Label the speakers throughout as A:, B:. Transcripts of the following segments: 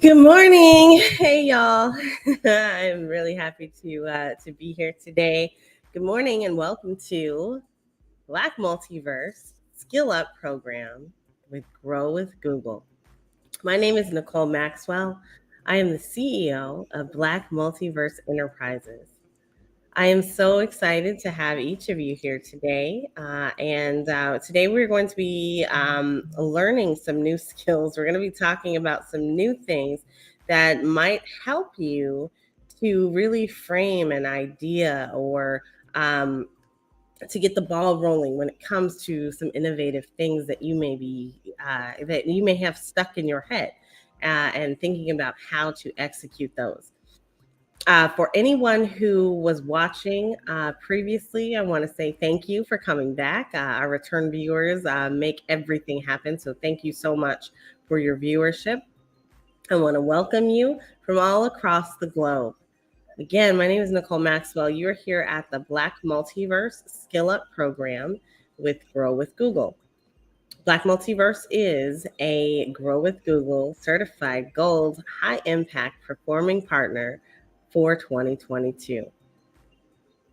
A: Good morning. Hey y'all. I'm really happy to be here today. Good morning and welcome to Black Multiverse Skill Up program with Grow with Google. My name is Nicole Maxwell. I am the CEO of Black Multiverse Enterprises. I am so excited to have each of you here today. And today we're going to be learning some new skills. We're going to be talking about some new things that might help you to really frame an idea or to get the ball rolling when it comes to some innovative things that that you may have stuck in your head and thinking about how to execute those. For anyone who was watching previously, I want to say thank you for coming back. Our return viewers make everything happen. So thank you so much for your viewership. I want to welcome you from all across the globe. Again, my name is Nicole Maxwell. You're here at the Black Multiverse Skill Up program with Grow with Google. Black Multiverse is a Grow with Google certified gold high impact performing partner for 2022.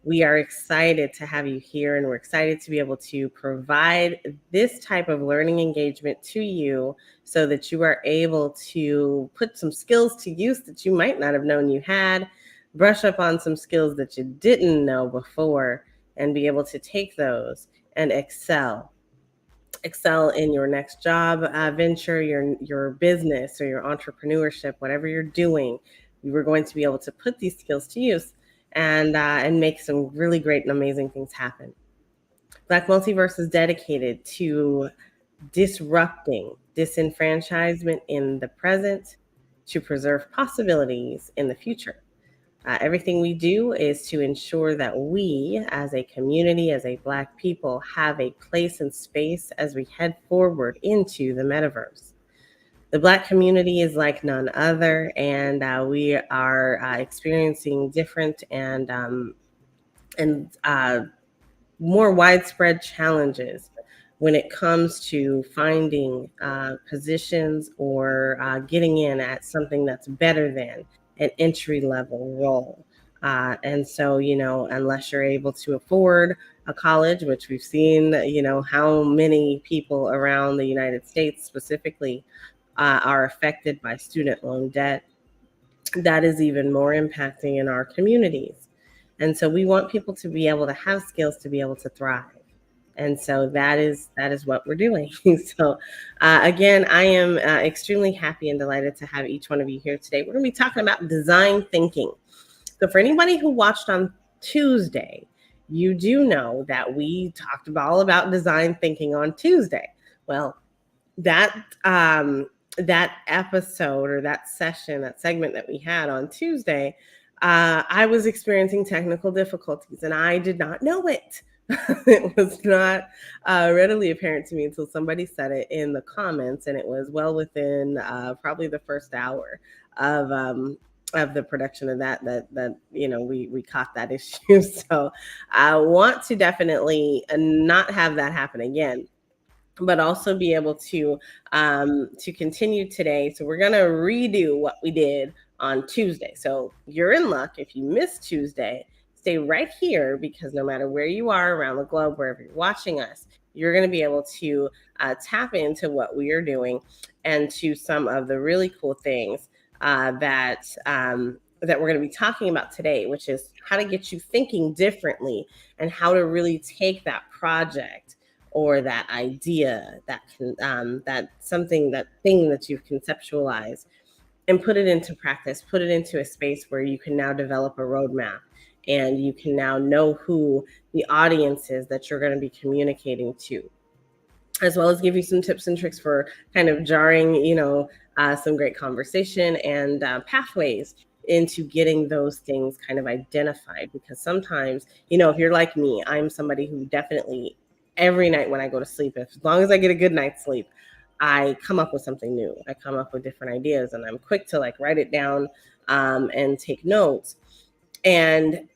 A: We are excited to have you here, and we're excited to be able to provide this type of learning engagement to you so that you are able to put some skills to use that you might not have known you had, brush up on some skills that you didn't know before, and be able to take those and excel in your next job venture, your business or your entrepreneurship, whatever you're doing. You are going to be able to put these skills to use and make some really great and amazing things happen. Black Multiverse is dedicated to disrupting disenfranchisement in the present to preserve possibilities in the future. Everything we do is to ensure that we, as a community, as a Black people, have a place and space as we head forward into the metaverse. The Black community is like none other, and we are experiencing different and more widespread challenges when it comes to finding positions or getting in at something that's better than an entry level role. And so, unless you're able to afford a college, which we've seen, how many people around the United States specifically are affected by student loan debt, that is even more impacting in our communities. And so we want people to be able to have skills to be able to thrive. And so that is what we're doing. So again, I am extremely happy and delighted to have each one of you here today. We're going to be talking about design thinking. So for anybody who watched on Tuesday, you do know that we talked all about design thinking on Tuesday. Well, that episode or that session, that segment that we had on Tuesday, I was experiencing technical difficulties and I did not know it. It was not readily apparent to me until somebody said it in the comments, and it was well within probably the first hour of the production of that we caught that issue. So I want to definitely not have that happen again, but also be able to continue today. So we're going to redo what we did on Tuesday. So you're in luck if you missed Tuesday. Stay right here, because no matter where you are around the globe, wherever you're watching us, you're going to be able to tap into what we are doing and to some of the really cool things that we're going to be talking about today, which is how to get you thinking differently and how to really take that project or that idea, that thing that you've conceptualized, and put it into practice, put it into a space where you can now develop a roadmap and you can now know who the audience is that you're going to be communicating to, as well as give you some tips and tricks for kind of jarring, some great conversation and pathways into getting those things kind of identified. Because sometimes, if you're like me, I'm somebody who definitely every night when I go to sleep, as long as I get a good night's sleep, I come up with something new. I come up with different ideas, and I'm quick to write it down and take notes. And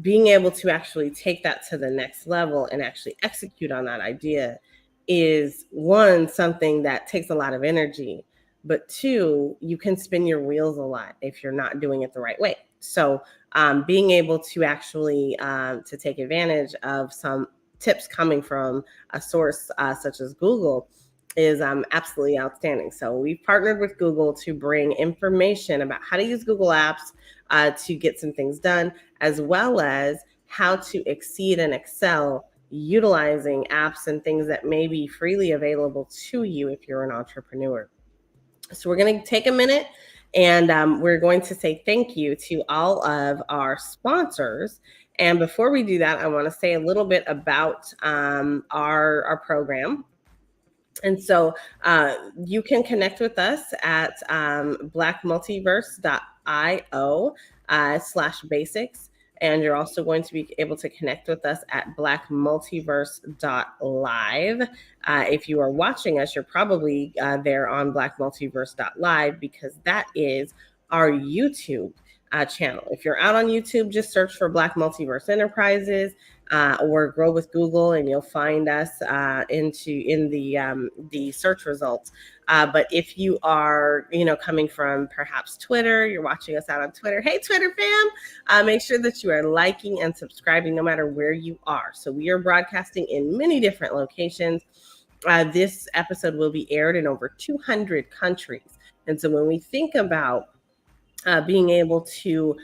A: being able to actually take that to the next level and actually execute on that idea is something that takes a lot of energy, but two, you can spin your wheels a lot if you're not doing it the right way. So being able to actually to take advantage of some tips coming from a source such as Google is absolutely outstanding. So we've partnered with Google to bring information about how to use Google Apps to get some things done, as well as how to exceed and excel utilizing apps and things that may be freely available to you if you're an entrepreneur. So we're going to take a minute and we're going to say thank you to all of our sponsors. And before we do that, I want to say a little bit about our program. And so you can connect with us at blackmultiverse.io /basics. And you're also going to be able to connect with us at blackmultiverse.live. If you are watching us, you're probably there on blackmultiverse.live because that is our YouTube channel. If you're out on YouTube, just search for Black Multiverse Enterprises or Grow with Google, and you'll find us in the search results. But if you are, coming from perhaps Twitter, you're watching us out on Twitter. Hey, Twitter fam! Make sure that you are liking and subscribing no matter where you are. So we are broadcasting in many different locations. This episode will be aired in over 200 countries. And so when we think about being able to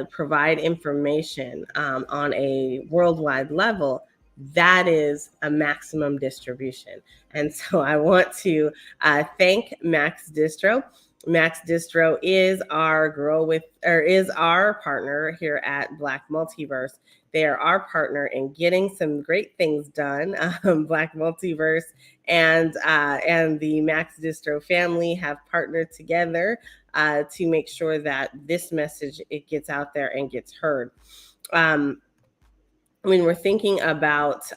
A: provide information on a worldwide level, that is a maximum distribution. And so I want to thank MaxDistro. MaxDistro is is our partner here at Black Multiverse. They are our partner in getting some great things done. Black Multiverse and the MaxDistro family have partnered together to make sure that this message it gets out there and gets heard. When we're thinking about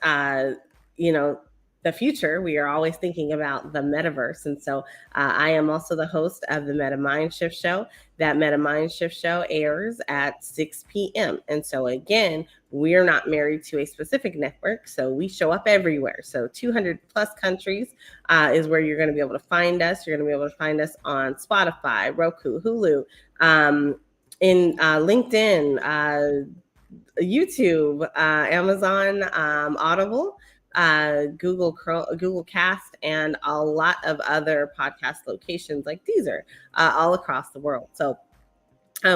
A: the future, we are always thinking about the metaverse. And so I am also the host of the Meta Mind Shift Show. That Meta Mind Shift Show airs at 6 p.m. And so again, we're not married to a specific network, so we show up everywhere. So 200 plus countries is where you're going to be able to find us. You're going to be able to find us on Spotify, Roku, Hulu, in LinkedIn, YouTube, Amazon, Audible, Google Cast, and a lot of other podcast locations like Deezer all across the world. So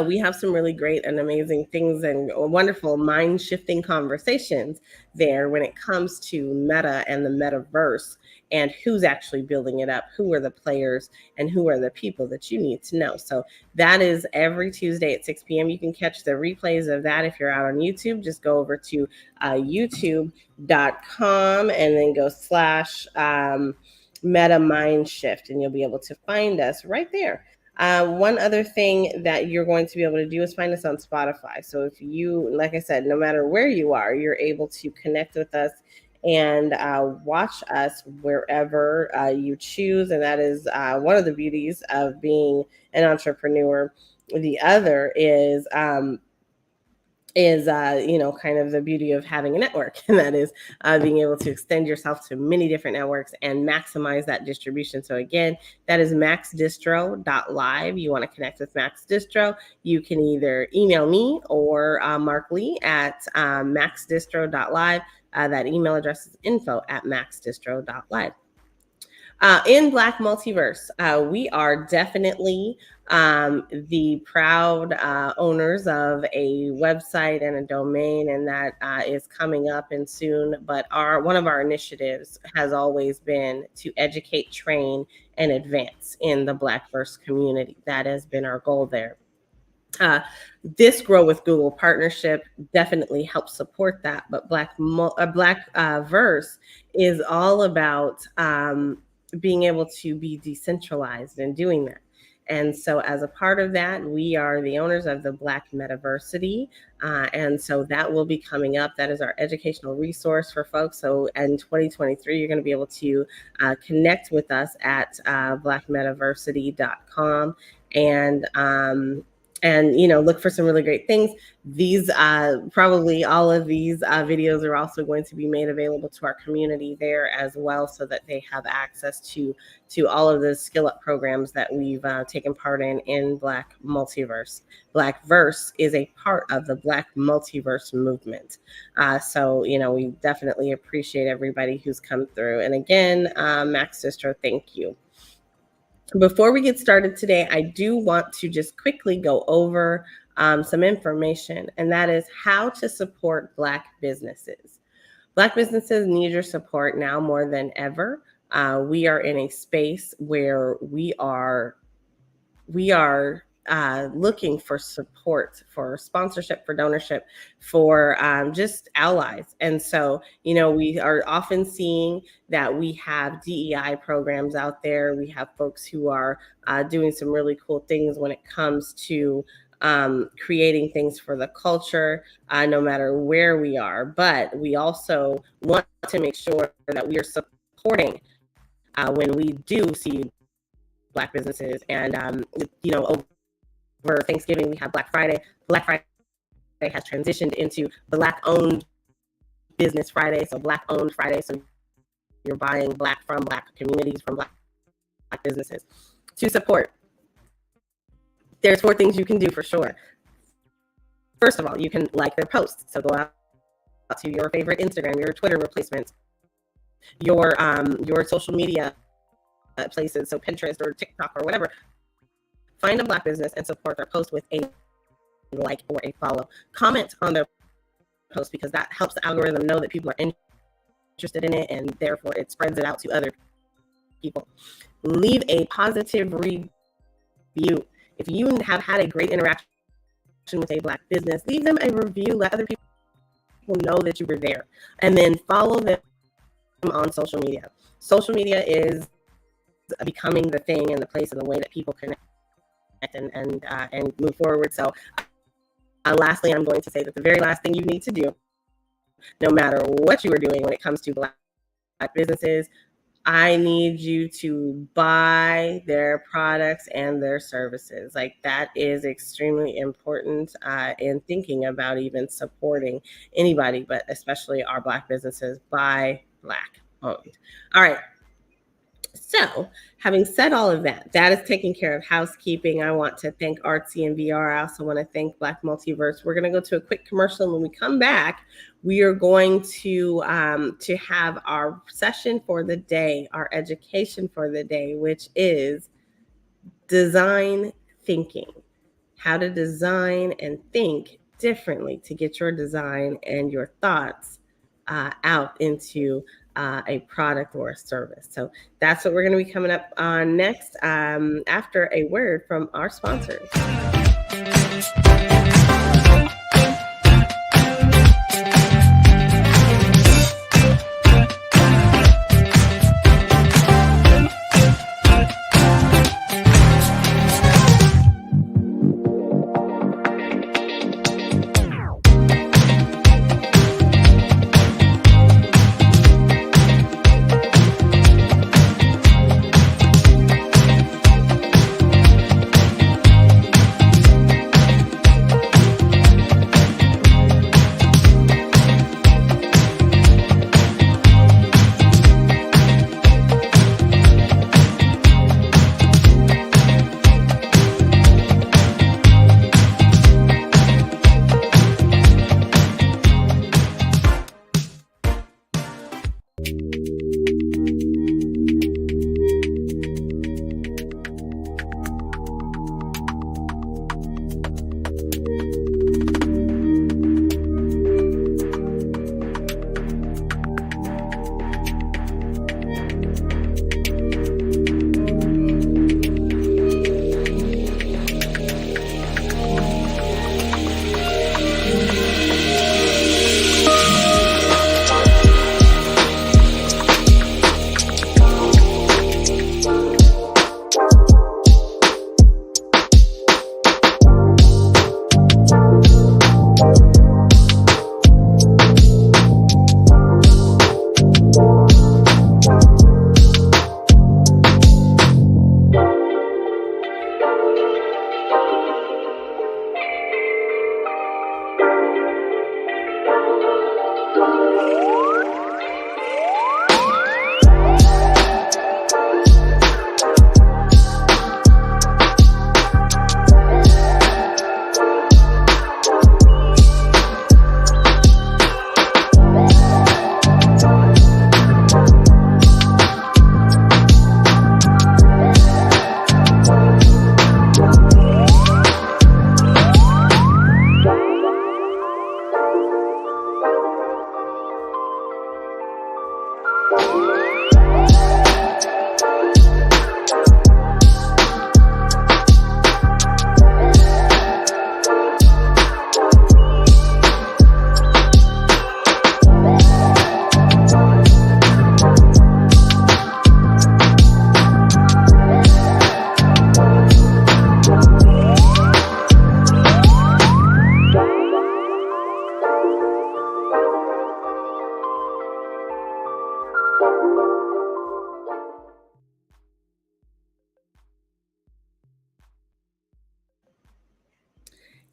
A: we have some really great and amazing things and wonderful mind-shifting conversations there when it comes to meta and the metaverse and who's actually building it up, who are the players, and who are the people that you need to know. So that is every Tuesday at 6 p.m. You can catch the replays of that if you're out on YouTube. Just go over to youtube.com and then go / Meta Mind Shift, and you'll be able to find us right there. One other thing that you're going to be able to do is find us on Spotify. So if you, like I said, no matter where you are, you're able to connect with us and watch us wherever you choose. And that is one of the beauties of being an entrepreneur. The other is kind of the beauty of having a network, and that is being able to extend yourself to many different networks and maximize that distribution. So again, that is MaxDistro.live. You want to connect with MaxDistro, you can either email me or Mark Lee at MaxDistro.live. That email address is info@MaxDistro.live. In Black Multiverse, we are definitely the proud owners of a website and a domain, and that is coming up and soon. But one of our initiatives has always been to educate, train, and advance in the Blackverse community. That has been our goal there. This Grow with Google partnership definitely helps support that. But Blackverse is all about being able to be decentralized and doing that. And so as a part of that, we are the owners of the Black Metaversity. And so that will be coming up. That is our educational resource for folks. So in 2023, you're going to be able to connect with us at blackmetaversity.com. And and look for some really great things. These probably all of these videos are also going to be made available to our community there as well, so that they have access to all of the skill up programs that we've taken part in Black Multiverse. Blackverse is a part of the Black Multiverse movement. So we definitely appreciate everybody who's come through. And again, MaxDistro, thank you. Before we get started today, I do want to just quickly go over some information, and that is how to support Black businesses. Black businesses need your support now more than ever. We are in a space where we are looking for support, for sponsorship, for donorship, for just allies. And so, we are often seeing that we have DEI programs out there. We have folks who are doing some really cool things when it comes to creating things for the culture, no matter where we are. But we also want to make sure that we are supporting when we do see Black businesses. And, over Thanksgiving, we have Black Friday. Black Friday has transitioned into Black-owned business Friday, so Black-owned Friday. So you're buying Black from Black communities, from Black businesses to support. There's 4 things you can do for sure. First of all, you can like their posts. So go out to your favorite Instagram, your Twitter replacements, your social media places, so Pinterest or TikTok or whatever. Find a Black business and support their post with a like or a follow. Comment on their post, because that helps the algorithm know that people are interested in it, and therefore it spreads it out to other people. Leave a positive review. If you have had a great interaction with a Black business, leave them a review. Let other people know that you were there, and then follow them on social media. Social media is becoming the thing and the place and the way that people connect and move forward. So lastly, I'm going to say that the very last thing you need to do, no matter what you are doing when it comes to Black businesses, I need you to buy their products and their services. Like, that is extremely important in thinking about even supporting anybody, but especially our Black businesses. Buy Black owned. All right. So, having said all of that, that is taking care of housekeeping. I want to thank Artsy and VR. I also want to thank Black Multiverse. We're going to go to a quick commercial, and when we come back, we are going to have our session for the day, our education for the day, which is design thinking. How to design and think differently to get your design and your thoughts out into a product or a service. So that's what we're going to be coming up on next, after a word from our sponsors.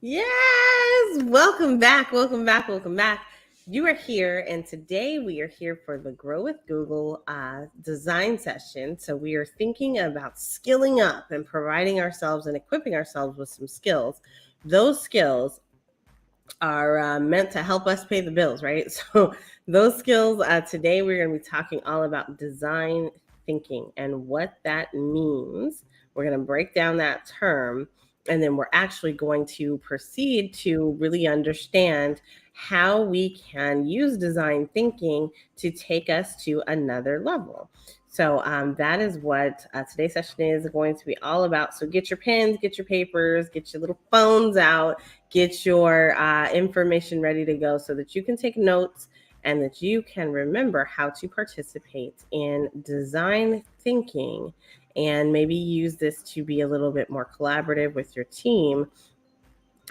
A: Yes, welcome back, welcome back, welcome back. You are here, and today we are here for the Grow with Google design session. So we are thinking about skilling up and providing ourselves and equipping ourselves with some skills. Those skills are meant to help us pay the bills, right? So those skills, today we're going to be talking all about design thinking and what that means. We're going to break down that term, and then we're actually going to proceed to really understand how we can use design thinking to take us to another level. So that is what today's session is going to be all about. So get your pens, get your papers, get your little phones out, get your information ready to go so that you can take notes and that you can remember how to participate in design thinking and maybe use this to be a little bit more collaborative with your team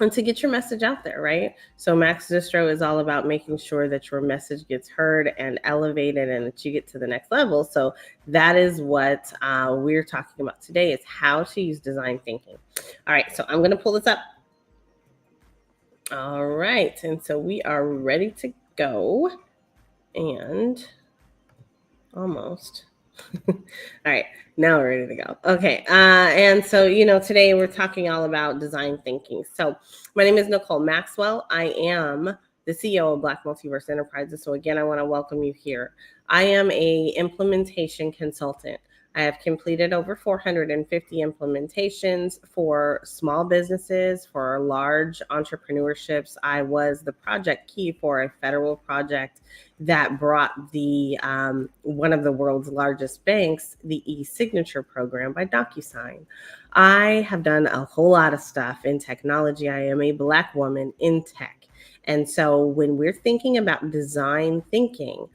A: and to get your message out there, right? So MaxDistro is all about making sure that your message gets heard and elevated and that you get to the next level. So that is what we're talking about today, is how to use design thinking. All right, so I'm going to pull this up. All right, and so we are ready to go, and almost. All right, now we're ready to go. Okay, and so, today we're talking all about design thinking. So my name is Nicole Maxwell. I am the CEO of Black Multiverse Enterprises. So again, I want to welcome you here. I am a implementation consultant. I have completed over 450 implementations for small businesses, for large entrepreneurships. I was the project key for a federal project that brought the one of the world's largest banks, the e-signature program by DocuSign. I have done a whole lot of stuff in technology. I am a Black woman in tech. And so when we're thinking about design thinking,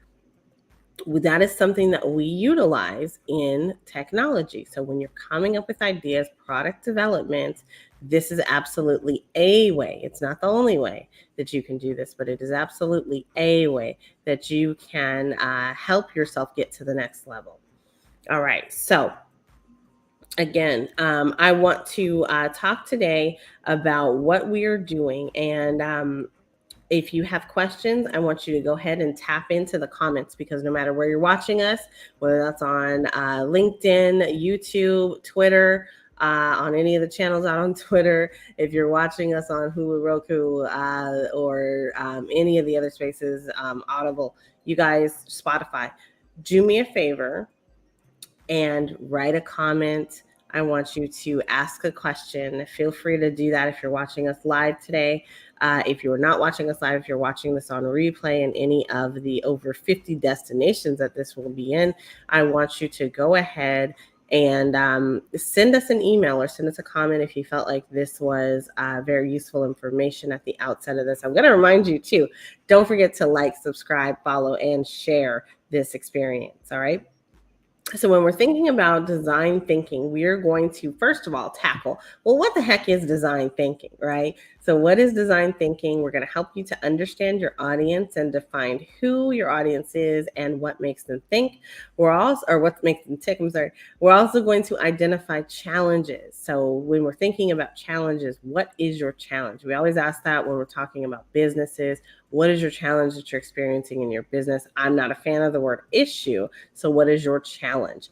A: that is something that we utilize in technology. So when you're coming up with ideas, product development, this is absolutely a way. It's not the only way that you can do this, but it is absolutely a way that you can help yourself get to the next level. All right. So again, I want to talk today about what we are doing. And if you have questions, I want you to go ahead and tap into the comments, because no matter where you're watching us, whether that's on LinkedIn, YouTube, Twitter, on any of the channels out on Twitter, if you're watching us on Hulu, Roku, or any of the other spaces, Audible, you guys, Spotify, do me a favor and write a comment. I want you to ask a question. Feel free to do that if you're watching us live today. If you're not watching us live, if you're watching this on replay in any of the over 50 destinations that this will be in, I want you to go ahead and send us an email or send us a comment if you felt like this was very useful information at the outset of this. I'm going to remind you too, don't forget to like, subscribe, follow, and share this experience. All right. So when we're thinking about design thinking, we are going to, first of all, tackle, well, what the heck is design thinking, right? So what is design thinking? We're going to help you to understand your audience and define who your audience is and what makes them think. We're also, or what makes them tick, I'm sorry. We're also going to identify challenges. So when we're thinking about challenges, what is your challenge? We always ask that when we're talking about businesses. What is your challenge that you're experiencing in your business? I'm not a fan of the word issue. So what is your challenge?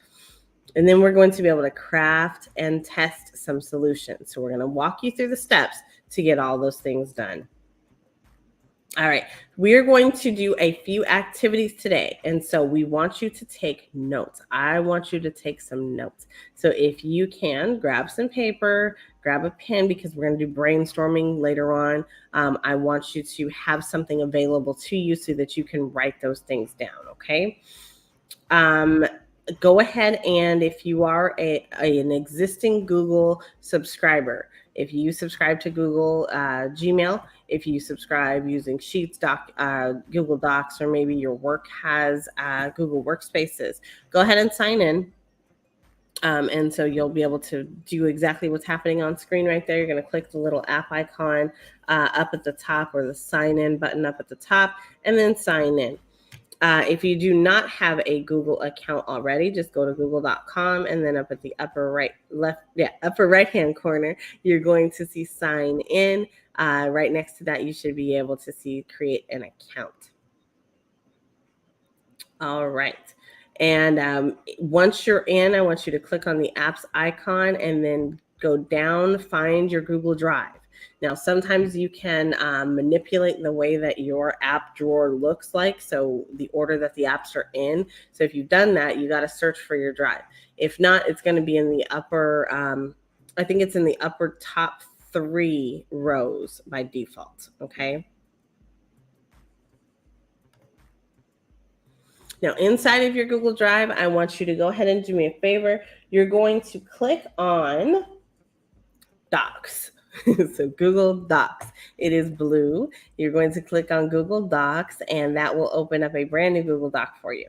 A: And then we're going to be able to craft and test some solutions. So we're going to walk you through the steps to get all those things done. All right, we are going to do a few activities today. And so we want you to take notes. I want you to take some notes. So if you can, grab some paper, grab a pen, because we're going to do brainstorming later on. I want you to have something available to you so that you can write those things down, okay? Go ahead, and if you are an existing Google subscriber, if you subscribe to Google Gmail, if you subscribe using Sheets, Google Docs, or maybe your work has Google Workspaces, go ahead and sign in. And so you'll be able to do exactly what's happening on screen right there. You're going to click the little app icon up at the top, or the sign in button up at the top, and then sign in. If you do not have a Google account already, just go to google.com, and then up at the upper right hand corner, you're going to see sign in. Right next to that, you should be able to see create an account. All right. And once you're in, I want you to click on the apps icon and then go down, find your Google Drive. Now, sometimes you can manipulate the way that your app drawer looks like, so the order that the apps are in. So if you've done that, you got to search for your drive. If not, it's going to be in the upper, I think it's in the upper top 3 rows by default, okay? Now, inside of your Google Drive, I want you to go ahead and do me a favor. You're going to click on Docs. So Google Docs. It is blue. You're going to click on Google Docs, and that will open up a brand new Google Doc for you.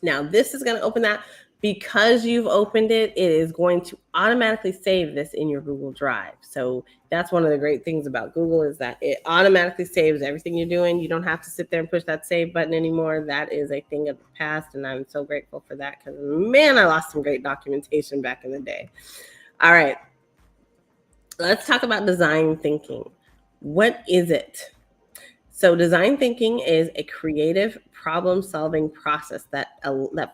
A: Now, this is going to open that. Because you've opened it, it is going to automatically save this in your Google Drive. So that's one of the great things about Google, is that it automatically saves everything you're doing. You don't have to sit there and push that save button anymore. That is a thing of the past, and I'm so grateful for that, because, man, I lost some great documentation back in the day. All right. Let's talk about design thinking. What is it? So design thinking is a creative problem-solving process that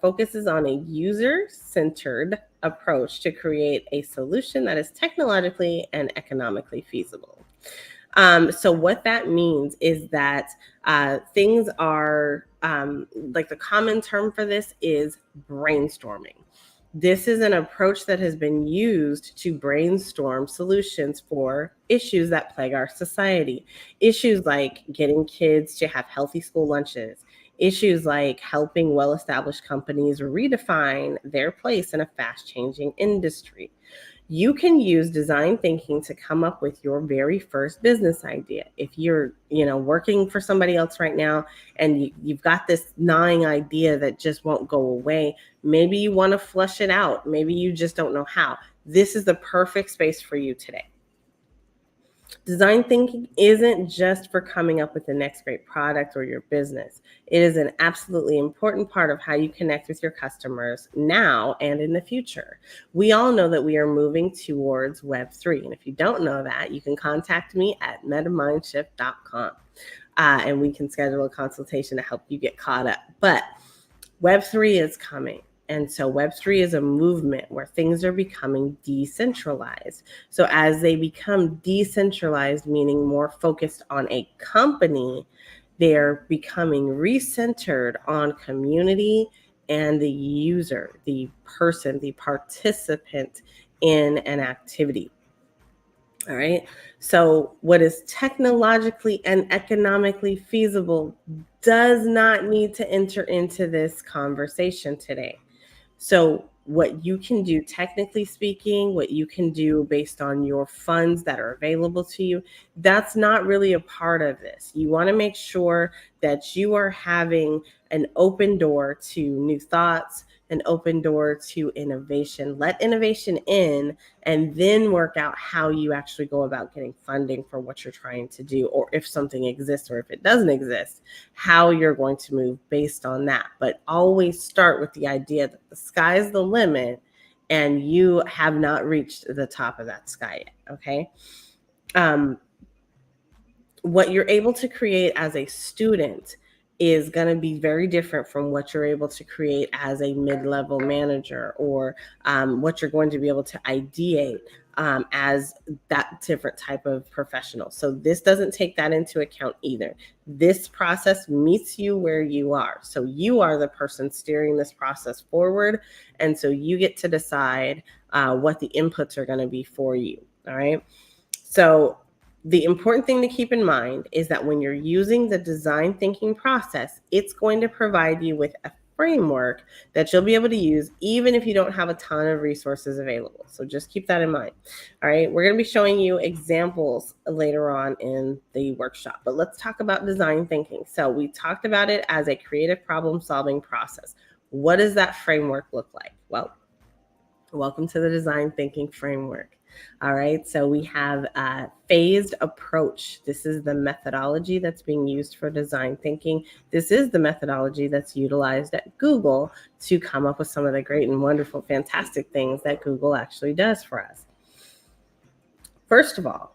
A: focuses on a user-centered approach to create a solution that is technologically and economically feasible. So what that means is that things are, like, the common term for this is brainstorming. This is an approach that has been used to brainstorm solutions for issues that plague our society. Issues like getting kids to have healthy school lunches. Issues like helping well-established companies redefine their place in a fast-changing industry. You can use design thinking to come up with your very first business idea. If you're, working for somebody else right now, and you've got this gnawing idea that just won't go away, maybe you want to flush it out. Maybe you just don't know how. This is the perfect space for you today. Design thinking isn't just for coming up with the next great product or your business. It is an absolutely important part of how you connect with your customers now and in the future. We all know that we are moving towards Web3. And if you don't know that, you can contact me at metamindshift.com, and we can schedule a consultation to help you get caught up. But Web3 is coming. And so Web3 is a movement where things are becoming decentralized. So as they become decentralized, meaning more focused on a company, they're becoming recentered on community and the user, the person, the participant in an activity. All right. So what is technologically and economically feasible does not need to enter into this conversation today. So what you can do, technically speaking, what you can do based on your funds that are available to you, that's not really a part of this. You want to make sure that you are having an open door to new thoughts, an open door to innovation. Let innovation in, and then work out how you actually go about getting funding for what you're trying to do, or if something exists, or if it doesn't exist, how you're going to move based on that. But always start with the idea that the sky's the limit, and you have not reached the top of that sky yet, okay? What you're able to create as a student is going to be very different from what you're able to create as a mid-level manager, or what you're going to be able to ideate as that different type of professional. So this doesn't take that into account either. This process meets you where you are. So you are the person steering this process forward. And so you get to decide what the inputs are going to be for you. All right. So The important thing to keep in mind is that when you're using the design thinking process, it's going to provide you with a framework that you'll be able to use even if you don't have a ton of resources available. So just keep that in mind. All right, we're going to be showing you examples later on in the workshop, but let's talk about design thinking. So we talked about it as a creative problem solving process. What does that framework look like? Well, welcome to the design thinking framework. All right, so we have a phased approach. This is the methodology that's being used for design thinking. This is the methodology that's utilized at Google to come up with some of the great and wonderful, fantastic things that Google actually does for us. First of all,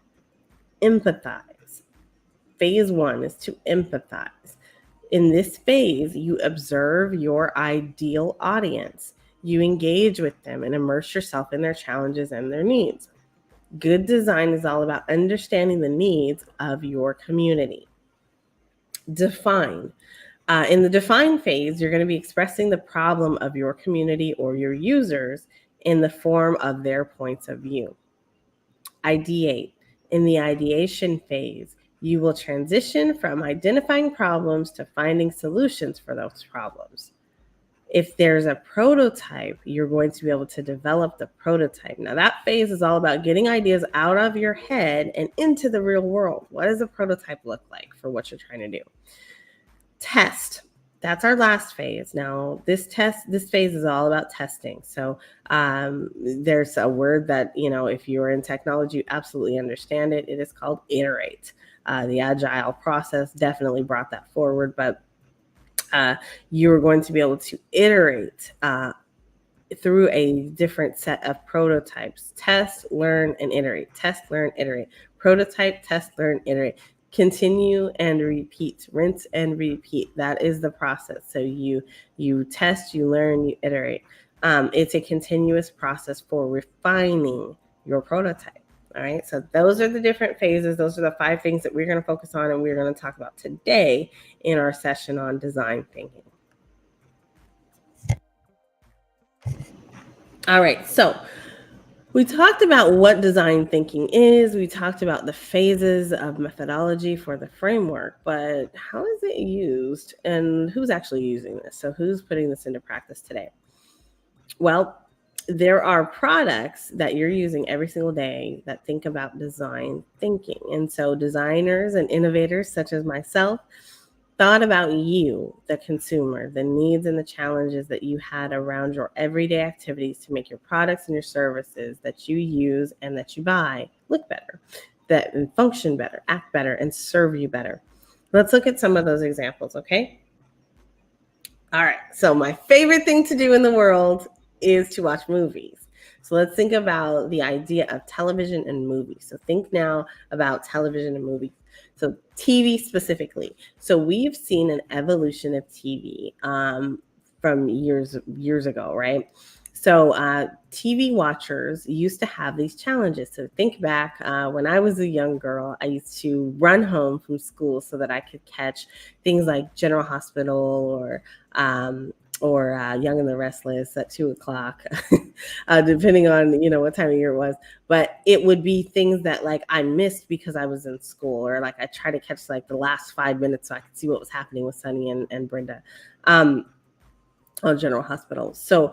A: empathize. Phase one is to empathize. In this phase, you observe your ideal audience. You engage with them and immerse yourself in their challenges and their needs. Good design is all about understanding the needs of your community. Define. In the define phase, you're going to be expressing the problem of your community or your users in the form of their points of view. Ideate. In the ideation phase, you will transition from identifying problems to finding solutions for those problems. If there's a prototype, you're going to be able to develop the prototype. Now, that phase is all about getting ideas out of your head and into the real world. What does a prototype look like for what you're trying to do? Test. That's our last phase. Now, this phase is all about testing. So there's a word that, if you're in technology, you absolutely understand it. It is called iterate. The agile process definitely brought that forward, but you're going to be able to iterate through a different set of prototypes. Test, learn, and iterate. Test, learn, iterate. Prototype, test, learn, iterate. Continue and repeat. Rinse and repeat. That is the process. So you test, you learn, you iterate. It's a continuous process for refining your prototype. All right, so those are the different phases. Those are the 5 things that we're going to focus on and we're going to talk about today in our session on design thinking. All right, so we talked about what design thinking is. We talked about the phases of methodology for the framework, but how is it used and who's actually using this? So who's putting this into practice today? Well, there are products that you're using every single day that think about design thinking. And so designers and innovators such as myself thought about you, the consumer, the needs and the challenges that you had around your everyday activities to make your products and your services that you use and that you buy look better, that function better, act better, and serve you better. Let's look at some of those examples, okay? All right, so my favorite thing to do in the world is to watch movies. So let's think about the idea of television and movies. So think now about television and movies. So TV specifically. So we've seen an evolution of TV from years ago, right? So TV watchers used to have these challenges. So think back when I was a young girl, I used to run home from school so that I could catch things like General Hospital or Young and the Restless at 2:00, depending on, what time of year it was. But it would be things that like I missed because I was in school, or like I try to catch like the last 5 minutes so I could see what was happening with Sunny and Brenda on General Hospital. So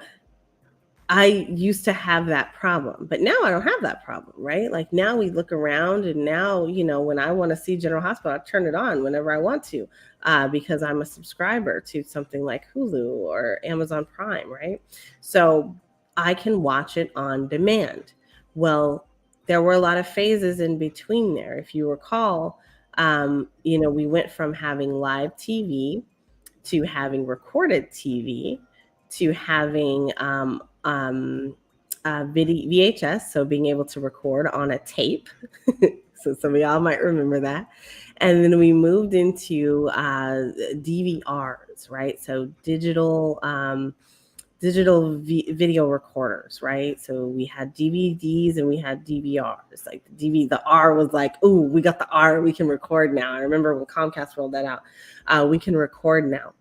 A: I used to have that problem, but now I don't have that problem, right? Like now we look around and now, when I want to see General Hospital, I turn it on whenever I want to because I'm a subscriber to something like Hulu or Amazon Prime, right? So I can watch it on demand. Well, there were a lot of phases in between there. If you recall, we went from having live TV to having recorded TV to having VHS, so being able to record on a tape. So some of y'all might remember that. And then we moved into DVRs, right? So digital video recorders, right? So we had DVDs and we had DVRs. Like the R was like, ooh, we got the R, we can record now. I remember when Comcast rolled that out. We can record now.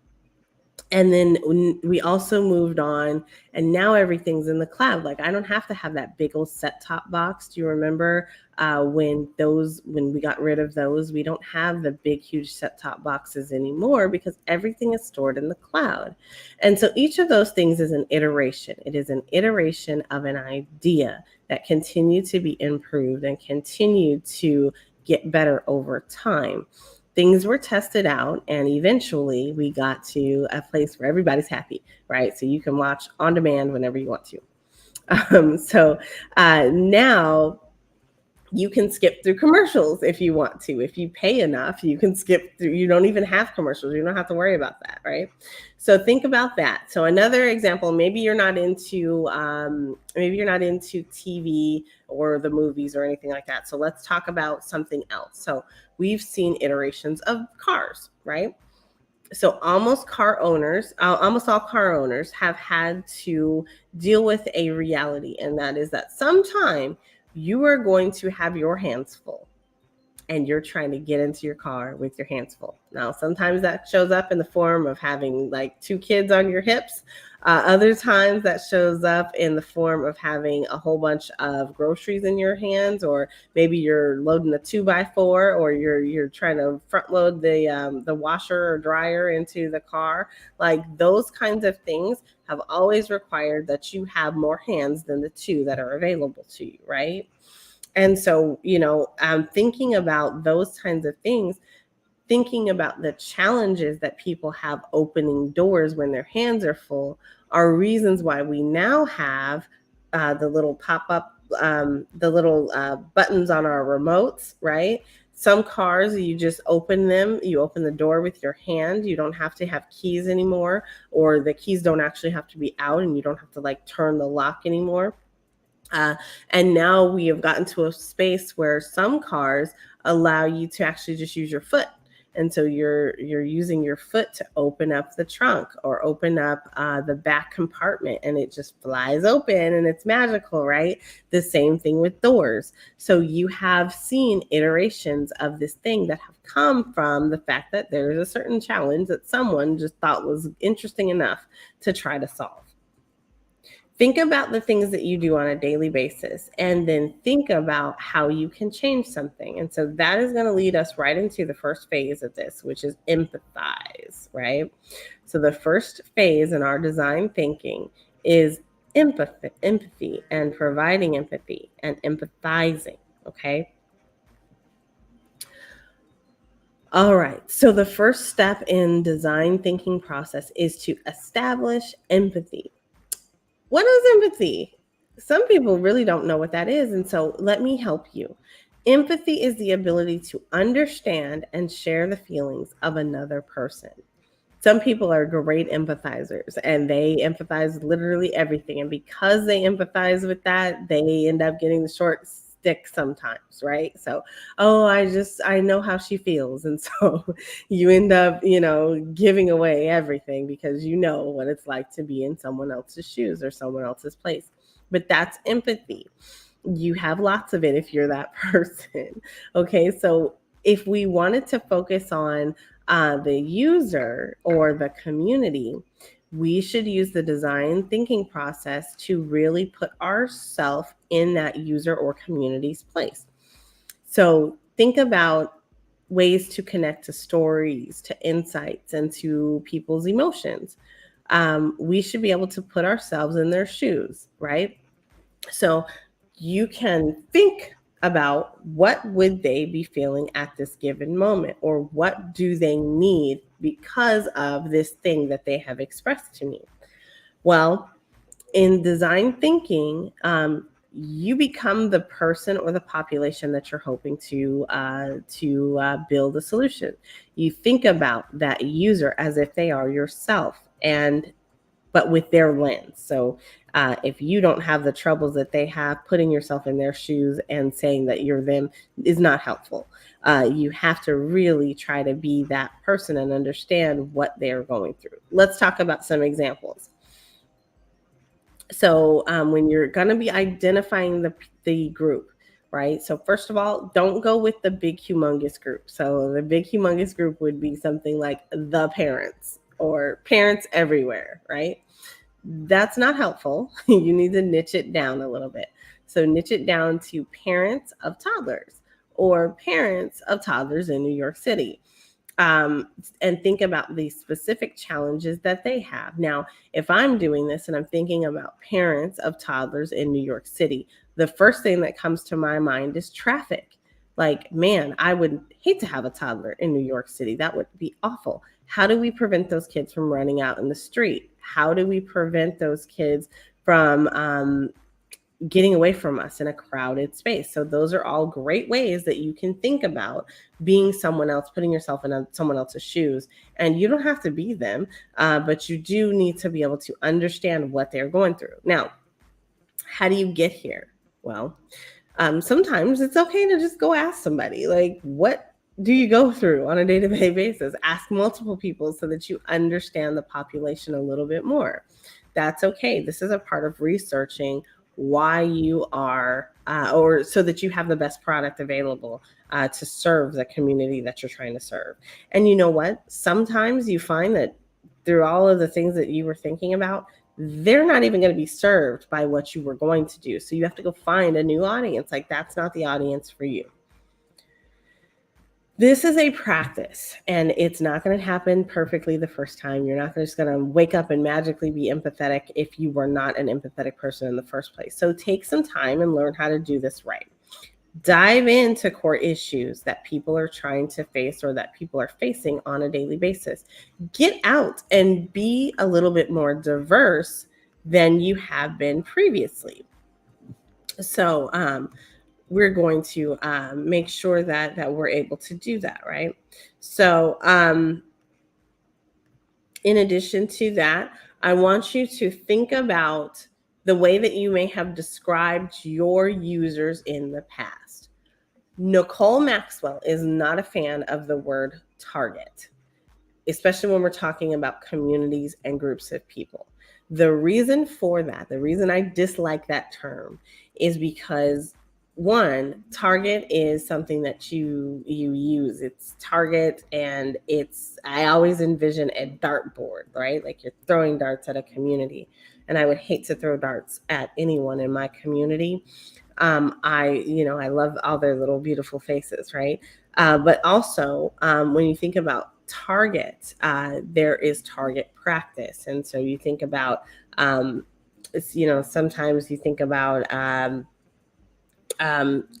A: And then we also moved on, and now everything's in the cloud. Like, I don't have to have that big old set top box. Do you remember when we got rid of those? We don't have the big, huge set top boxes anymore because everything is stored in the cloud. And so each of those things is an iteration. It is an iteration of an idea that continue to be improved and continue to get better over time. Things were tested out, and eventually we got to a place where everybody's happy, right? So you can watch on demand whenever you want to. Now you can skip through commercials if you want to. If you pay enough, you can skip through. You don't even have commercials. You don't have to worry about that, right? So think about that. So another example, maybe you're not into TV or the movies or anything like that. So let's talk about something else. So we've seen iterations of cars, right? So almost all car owners have had to deal with a reality, and that is that sometime you are going to have your hands full and you're trying to get into your car with your hands full. Now, sometimes that shows up in the form of having like 2 kids on your hips. Other times that shows up in the form of having a whole bunch of groceries in your hands, or maybe you're loading a 2x4, or you're trying to front load the washer or dryer into the car. Like, those kinds of things have always required that you have more hands than the 2 that are available to you, right? And so, thinking about those kinds of things, thinking about the challenges that people have opening doors when their hands are full, are reasons why we now have the little pop-up, the little buttons on our remotes, right? Some cars, you just open them, you open the door with your hand. You don't have to have keys anymore, or the keys don't actually have to be out, and you don't have to like turn the lock anymore. And now we have gotten to a space where some cars allow you to actually just use your foot. And so you're using your foot to open up the trunk or open up the back compartment, and it just flies open, and it's magical, right? The same thing with doors. So you have seen iterations of this thing that have come from the fact that there is a certain challenge that someone just thought was interesting enough to try to solve. Think about the things that you do on a daily basis, and then think about how you can change something. And so that is going to lead us right into the first phase of this, which is empathize, right? So the first phase in our design thinking is empathy and providing empathy and empathizing, okay? All right. So the first step in design thinking process is to establish empathy. What is empathy? Some people really don't know what that is. And so let me help you. Empathy is the ability to understand and share the feelings of another person. Some people are great empathizers, and they empathize literally everything. And because they empathize with that, they end up getting the short stick sometimes, right? So, oh, I know how she feels. And so you end up, giving away everything because you know what it's like to be in someone else's shoes or someone else's place. But that's empathy. You have lots of it if you're that person. Okay, so if we wanted to focus on the user or the community, we should use the design thinking process to really put ourselves in that user or community's place. So think about ways to connect to stories, to insights, and to people's emotions. We should be able to put ourselves in their shoes, right? So you can think about what would they be feeling at this given moment, or what do they need because of this thing that they have expressed to me. Well, in design thinking, you become the person or the population that you're hoping to build a solution. You think about that user as if they are yourself, but with their lens. So if you don't have the troubles that they have, putting yourself in their shoes and saying that you're them is not helpful. You have to really try to be that person and understand what they're going through. Let's talk about some examples. So when you're going to be identifying the group, right? So first of all, don't go with the big humongous group. So the big humongous group would be something like the parents, or parents everywhere, right? That's not helpful. You need to niche it down a little bit. So niche it down to parents of toddlers or parents of toddlers in New York City, and think about the specific challenges that they have. Now, if I'm doing this and I'm thinking about parents of toddlers in New York City, the first thing that comes to my mind is traffic. Like, man, I would hate to have a toddler in New York City. That would be awful. How do we prevent those kids from running out in the street? How do we prevent those kids from getting away from us in a crowded space? So those are all great ways that you can think about being someone else, putting yourself in someone else's shoes. And you don't have to be them, but you do need to be able to understand what they're going through. Now, how do you get here? Well, sometimes it's okay to just go ask somebody, like, what do you go through on a day-to-day basis? Ask multiple people so that you understand the population a little bit more. That's okay. This is a part of researching why you are, or so that you have the best product available to serve the community that you're trying to serve. And you know what? Sometimes you find that through all of the things that you were thinking about, they're not even going to be served by what you were going to do. So you have to go find a new audience. Like, that's not the audience for you. This is a practice, and it's not going to happen perfectly the first time. You're not just going to wake up and magically be empathetic if you were not an empathetic person in the first place. So take some time and learn how to do this right. Dive into core issues that people are trying to face or that people are facing on a daily basis. Get out and be a little bit more diverse than you have been previously. So we're going to make sure that we're able to do that, right? So in addition to that, I want you to think about the way that you may have described your users in the past. Nicole Maxwell is not a fan of the word target, especially when we're talking about communities and groups of people. The reason for that, the reason I dislike that term, is because one, target is something that you use. It's target, and I always envision a dartboard, right? Like you're throwing darts at a community, and I would hate to throw darts at anyone in my community. I love all their little beautiful faces, right? But also, when you think about target, there is target practice. And so you think about, sometimes you think about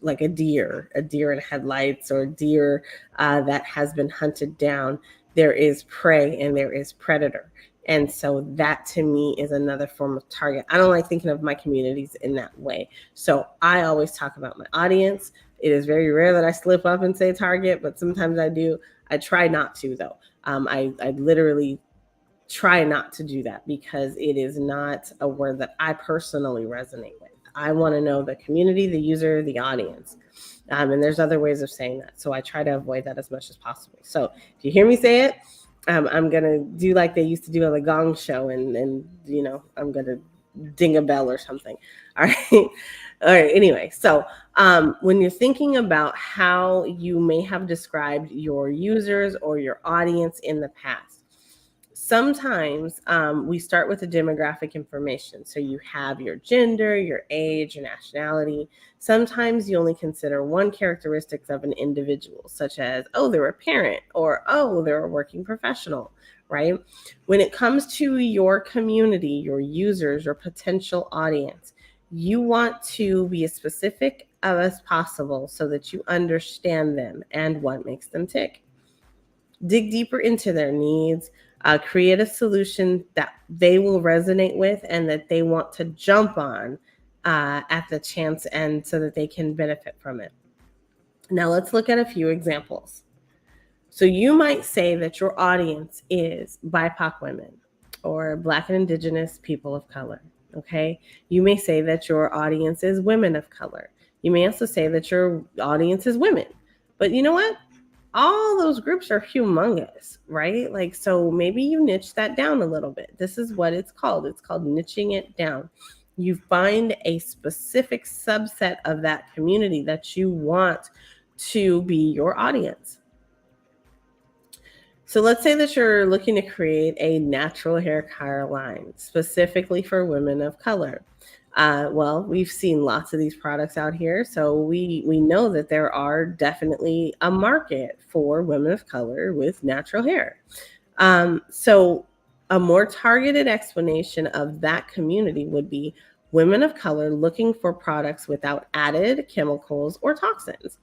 A: like a deer in headlights, or a deer that has been hunted down. There is prey and there is predator. And so that to me is another form of target. I don't like thinking of my communities in that way. So I always talk about my audience. It is very rare that I slip up and say target, but sometimes I do. I try not to, though. I literally try not to do that because it is not a word that I personally resonate with. I want to know the community, the user, the audience. And there's other ways of saying that. So I try to avoid that as much as possible. So if you hear me say it, I'm going to do like they used to do on the Gong Show, and I'm going to ding a bell or something. All right. All right. Anyway, so when you're thinking about how you may have described your users or your audience in the past, sometimes we start with the demographic information. So you have your gender, your age, your nationality. Sometimes you only consider one characteristic of an individual, such as, oh, they're a parent, or, oh, they're a working professional, right? When it comes to your community, your users, your potential audience, you want to be as specific as possible so that you understand them and what makes them tick. Dig deeper into their needs. Create a solution that they will resonate with and that they want to jump on at the chance, and so that they can benefit from it. Now let's look at a few examples. So you might say that your audience is BIPOC women or Black and Indigenous people of color, okay? You may say that your audience is women of color. You may also say that your audience is women. But you know what? All those groups are humongous, right? Like, so maybe you niche that down a little bit. This is what it's called. It's called niching it down. You find a specific subset of that community that you want to be your audience. So let's say that you're looking to create a natural hair care line specifically for women of color. Well, we've seen lots of these products out here, so we know that there are definitely a market for women of color with natural hair. So a more targeted explanation of that community would be women of color looking for products without added chemicals or toxins.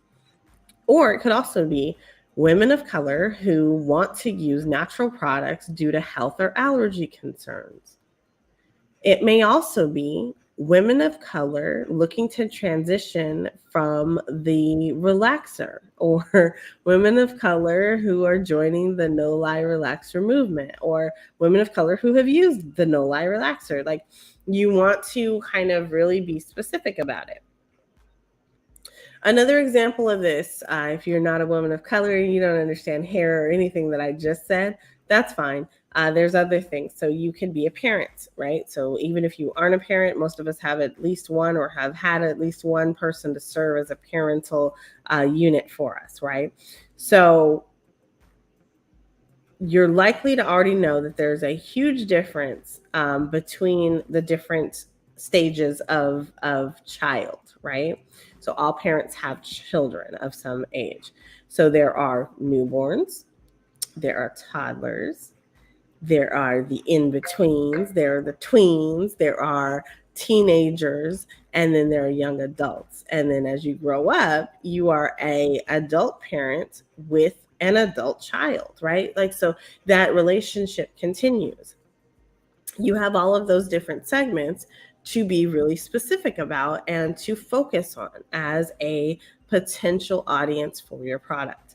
A: Or it could also be women of color who want to use natural products due to health or allergy concerns. It may also be women of color looking to transition from the relaxer, or women of color who are joining the no lie relaxer movement, or women of color who have used the no lie relaxer. Like, you want to kind of really be specific about it. Another example of this, if you're not a woman of color and you don't understand hair or anything that I just said, that's fine. There's other things. So you can be a parent, right? So even if you aren't a parent, most of us have at least one or have had at least one person to serve as a parental unit for us, right? So you're likely to already know that there's a huge difference between the different stages of child, right? So all parents have children of some age. So there are newborns, there are toddlers, there are the in-betweens, there are the tweens, there are teenagers, and then there are young adults. And then as you grow up, you are a adult parent with an adult child, right? Like, so that relationship continues. You have all of those different segments to be really specific about and to focus on as a potential audience for your product.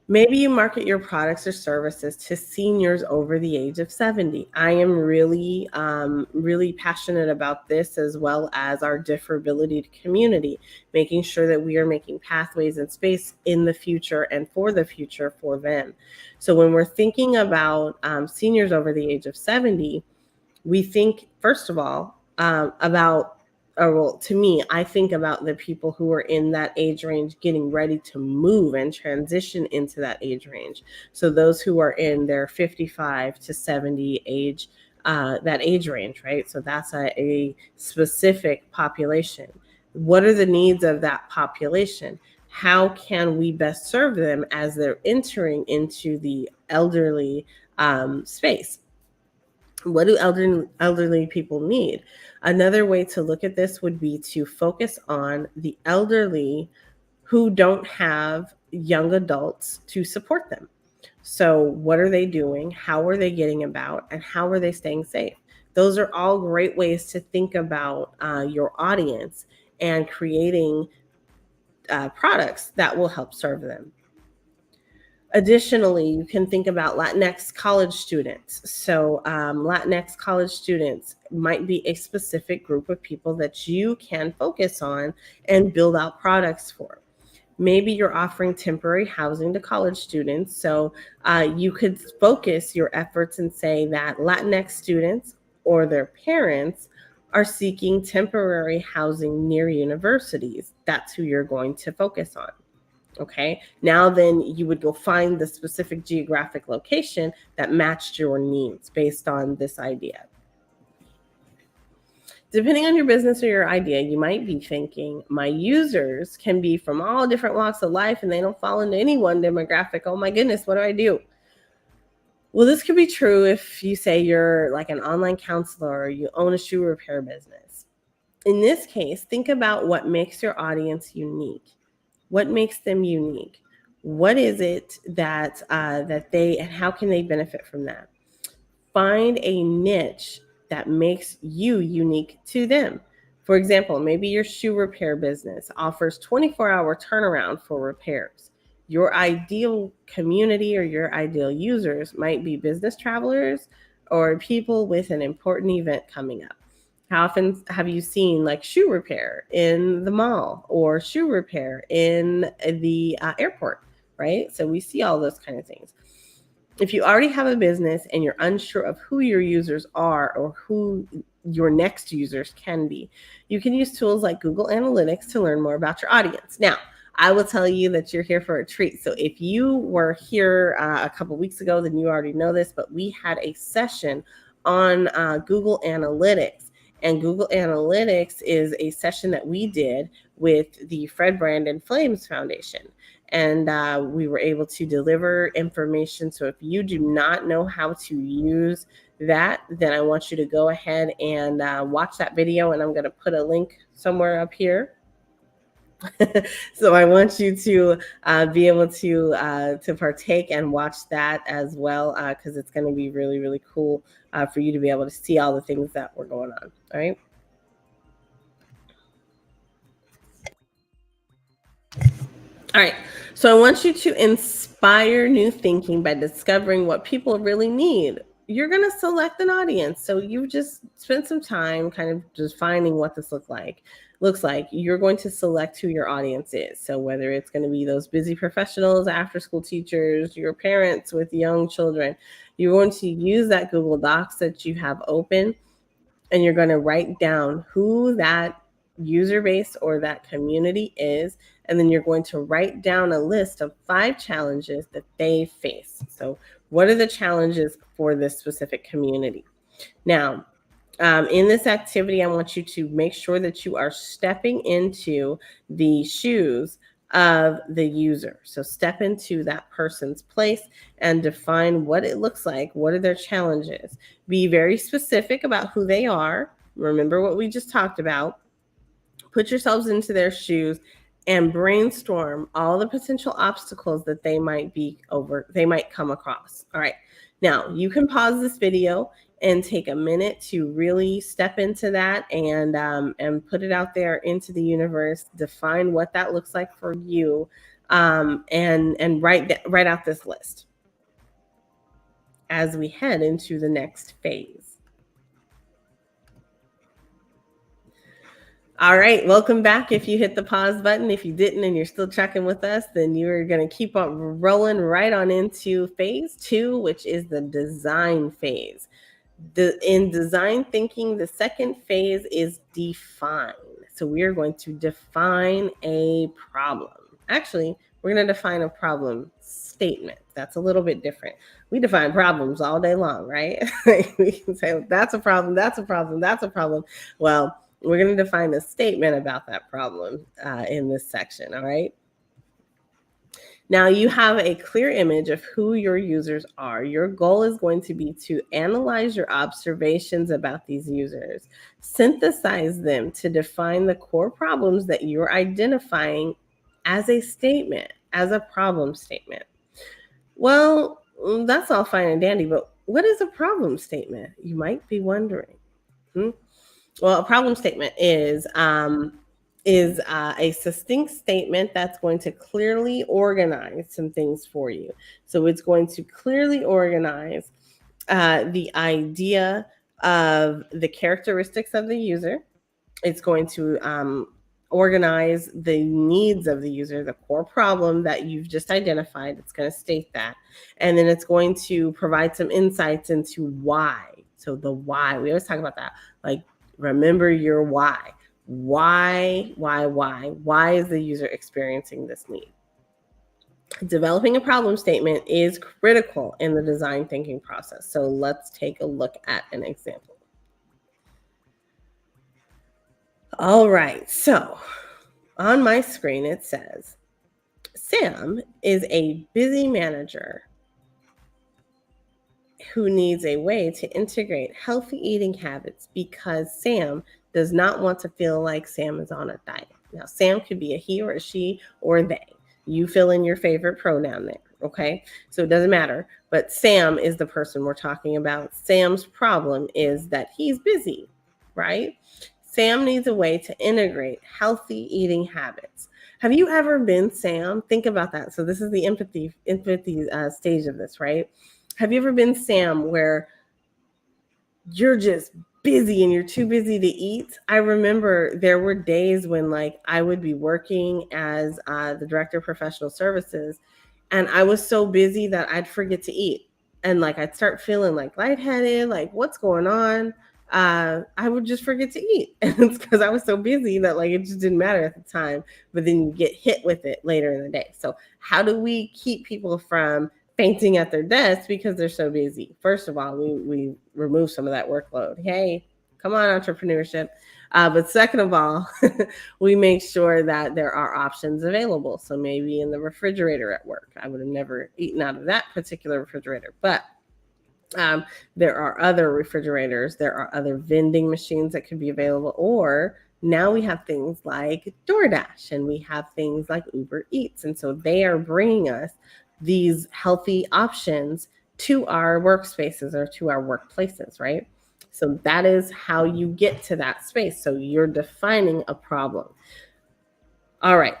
A: Maybe you market your products or services to seniors over the age of 70. I am really passionate about this, as well as our differability community, making sure that we are making pathways and space in the future and for the future for them. So when we're thinking about seniors over the age of 70, we think, first of all, about, or well, to me, I think about the people who are in that age range getting ready to move and transition into that age range. So those who are in their 55 to 70 age, that age range, right? So that's a specific population. What are the needs of that population? How can we best serve them as they're entering into the elderly space? What do elderly people need? Another way to look at this would be to focus on the elderly who don't have young adults to support them. So what are they doing? How are they getting about? And how are they staying safe? Those are all great ways to think about your audience and creating products that will help serve them. Additionally, you can think about Latinx college students. So Latinx college students might be a specific group of people that you can focus on and build out products for. Maybe you're offering temporary housing to college students. So you could focus your efforts and say that Latinx students or their parents are seeking temporary housing near universities. That's who you're going to focus on. Okay, now then you would go find the specific geographic location that matched your needs based on this idea. Depending on your business or your idea, you might be thinking, my users can be from all different walks of life and they don't fall into any one demographic. Oh my goodness, what do I do? Well, this could be true if you say you're like an online counselor or you own a shoe repair business. In this case, think about what makes your audience unique. What makes them unique? What is it that that they, and how can they benefit from that? Find a niche that makes you unique to them. For example, maybe your shoe repair business offers 24-hour turnaround for repairs. Your ideal community or your ideal users might be business travelers or people with an important event coming up. How often have you seen like shoe repair in the mall or shoe repair in the airport, right? So we see all those kind of things. If you already have a business and you're unsure of who your users are or who your next users can be, you can use tools like Google Analytics to learn more about your audience. Now, I will tell you that you're here for a treat. So if you were here a couple weeks ago, then you already know this, but we had a session on Google Analytics. And Google Analytics is a session that we did with the Fred Brandon Flames Foundation. And we were able to deliver information. So if you do not know how to use that, then I want you to go ahead and watch that video. And I'm going to put a link somewhere up here. So I want you to be able to partake and watch that as well, because it's going to be really, really cool for you to be able to see all the things that were going on. All right. All right. So I want you to inspire new thinking by discovering what people really need. You're going to select an audience. So you just spend some time kind of just finding what this looks like. You're going to select who your audience is. So whether it's going to be those busy professionals, after school teachers, your parents with young children, you're going to use that Google Docs that you have open, and you're going to write down who that user base or that community is. And then you're going to write down a list of 5 challenges that they face. So what are the challenges for this specific community? Now, in this activity, I want you to make sure that you are stepping into the shoes of the user. So step into that person's place and define what it looks like. What are their challenges? Be very specific about who they are. Remember what we just talked about. Put yourselves into their shoes and brainstorm all the potential obstacles that they might come across. All right. Now you can pause this video and take a minute to really step into that and put it out there into the universe. Define what that looks like for you, and write out this list as we head into the next phase. All right, welcome back. If you hit the pause button, if you didn't and you're still checking with us, then you're going to keep on rolling right on into phase 2, which is the design phase. In design thinking, the second phase is define. So we are going to define a problem. Actually, we're going to define a problem statement. That's a little bit different. We define problems all day long, right? We can say, that's a problem, that's a problem, that's a problem. Well, we're going to define a statement about that problem in this section, all right? Now you have a clear image of who your users are. Your goal is going to be to analyze your observations about these users, synthesize them to define the core problems that you're identifying as a statement, as a problem statement. Well, that's all fine and dandy, but what is a problem statement? You might be wondering. Well, a problem statement is a succinct statement that's going to clearly organize some things for you. So it's going to clearly organize the idea of the characteristics of the user. It's going to organize the needs of the user, the core problem that you've just identified. It's going to state that. And then it's going to provide some insights into why. So the why, we always talk about that. Like, remember your why. Why is the user experiencing this need? Developing a problem statement is critical in the design thinking process. So let's take a look at an example. All right, so on my screen it says, Sam is a busy manager who needs a way to integrate healthy eating habits because Sam does not want to feel like Sam is on a diet. Now, Sam could be a he or a she or they. You fill in your favorite pronoun there, okay? So it doesn't matter, but Sam is the person we're talking about. Sam's problem is that he's busy, right? Sam needs a way to integrate healthy eating habits. Have you ever been Sam? Think about that. So this is the empathy stage of this, right? Have you ever been Sam where you're just busy and you're too busy to eat? I remember there were days when like I would be working as the director of professional services and I was so busy that I'd forget to eat. And like I'd start feeling like lightheaded, like what's going on? I would just forget to eat. And it's because I was so busy that like it just didn't matter at the time, but then you get hit with it later in the day. So how do we keep people from fainting at their desks because they're so busy? First of all, we remove some of that workload. Hey, come on, entrepreneurship. But second of all, we make sure that there are options available. So maybe in the refrigerator at work, I would have never eaten out of that particular refrigerator, but there are other refrigerators, there are other vending machines that could be available, or now we have things like DoorDash and we have things like Uber Eats. And so they are bringing us these healthy options to our workspaces or to our workplaces, right? So that is how you get to that space. So you're defining a problem. All right.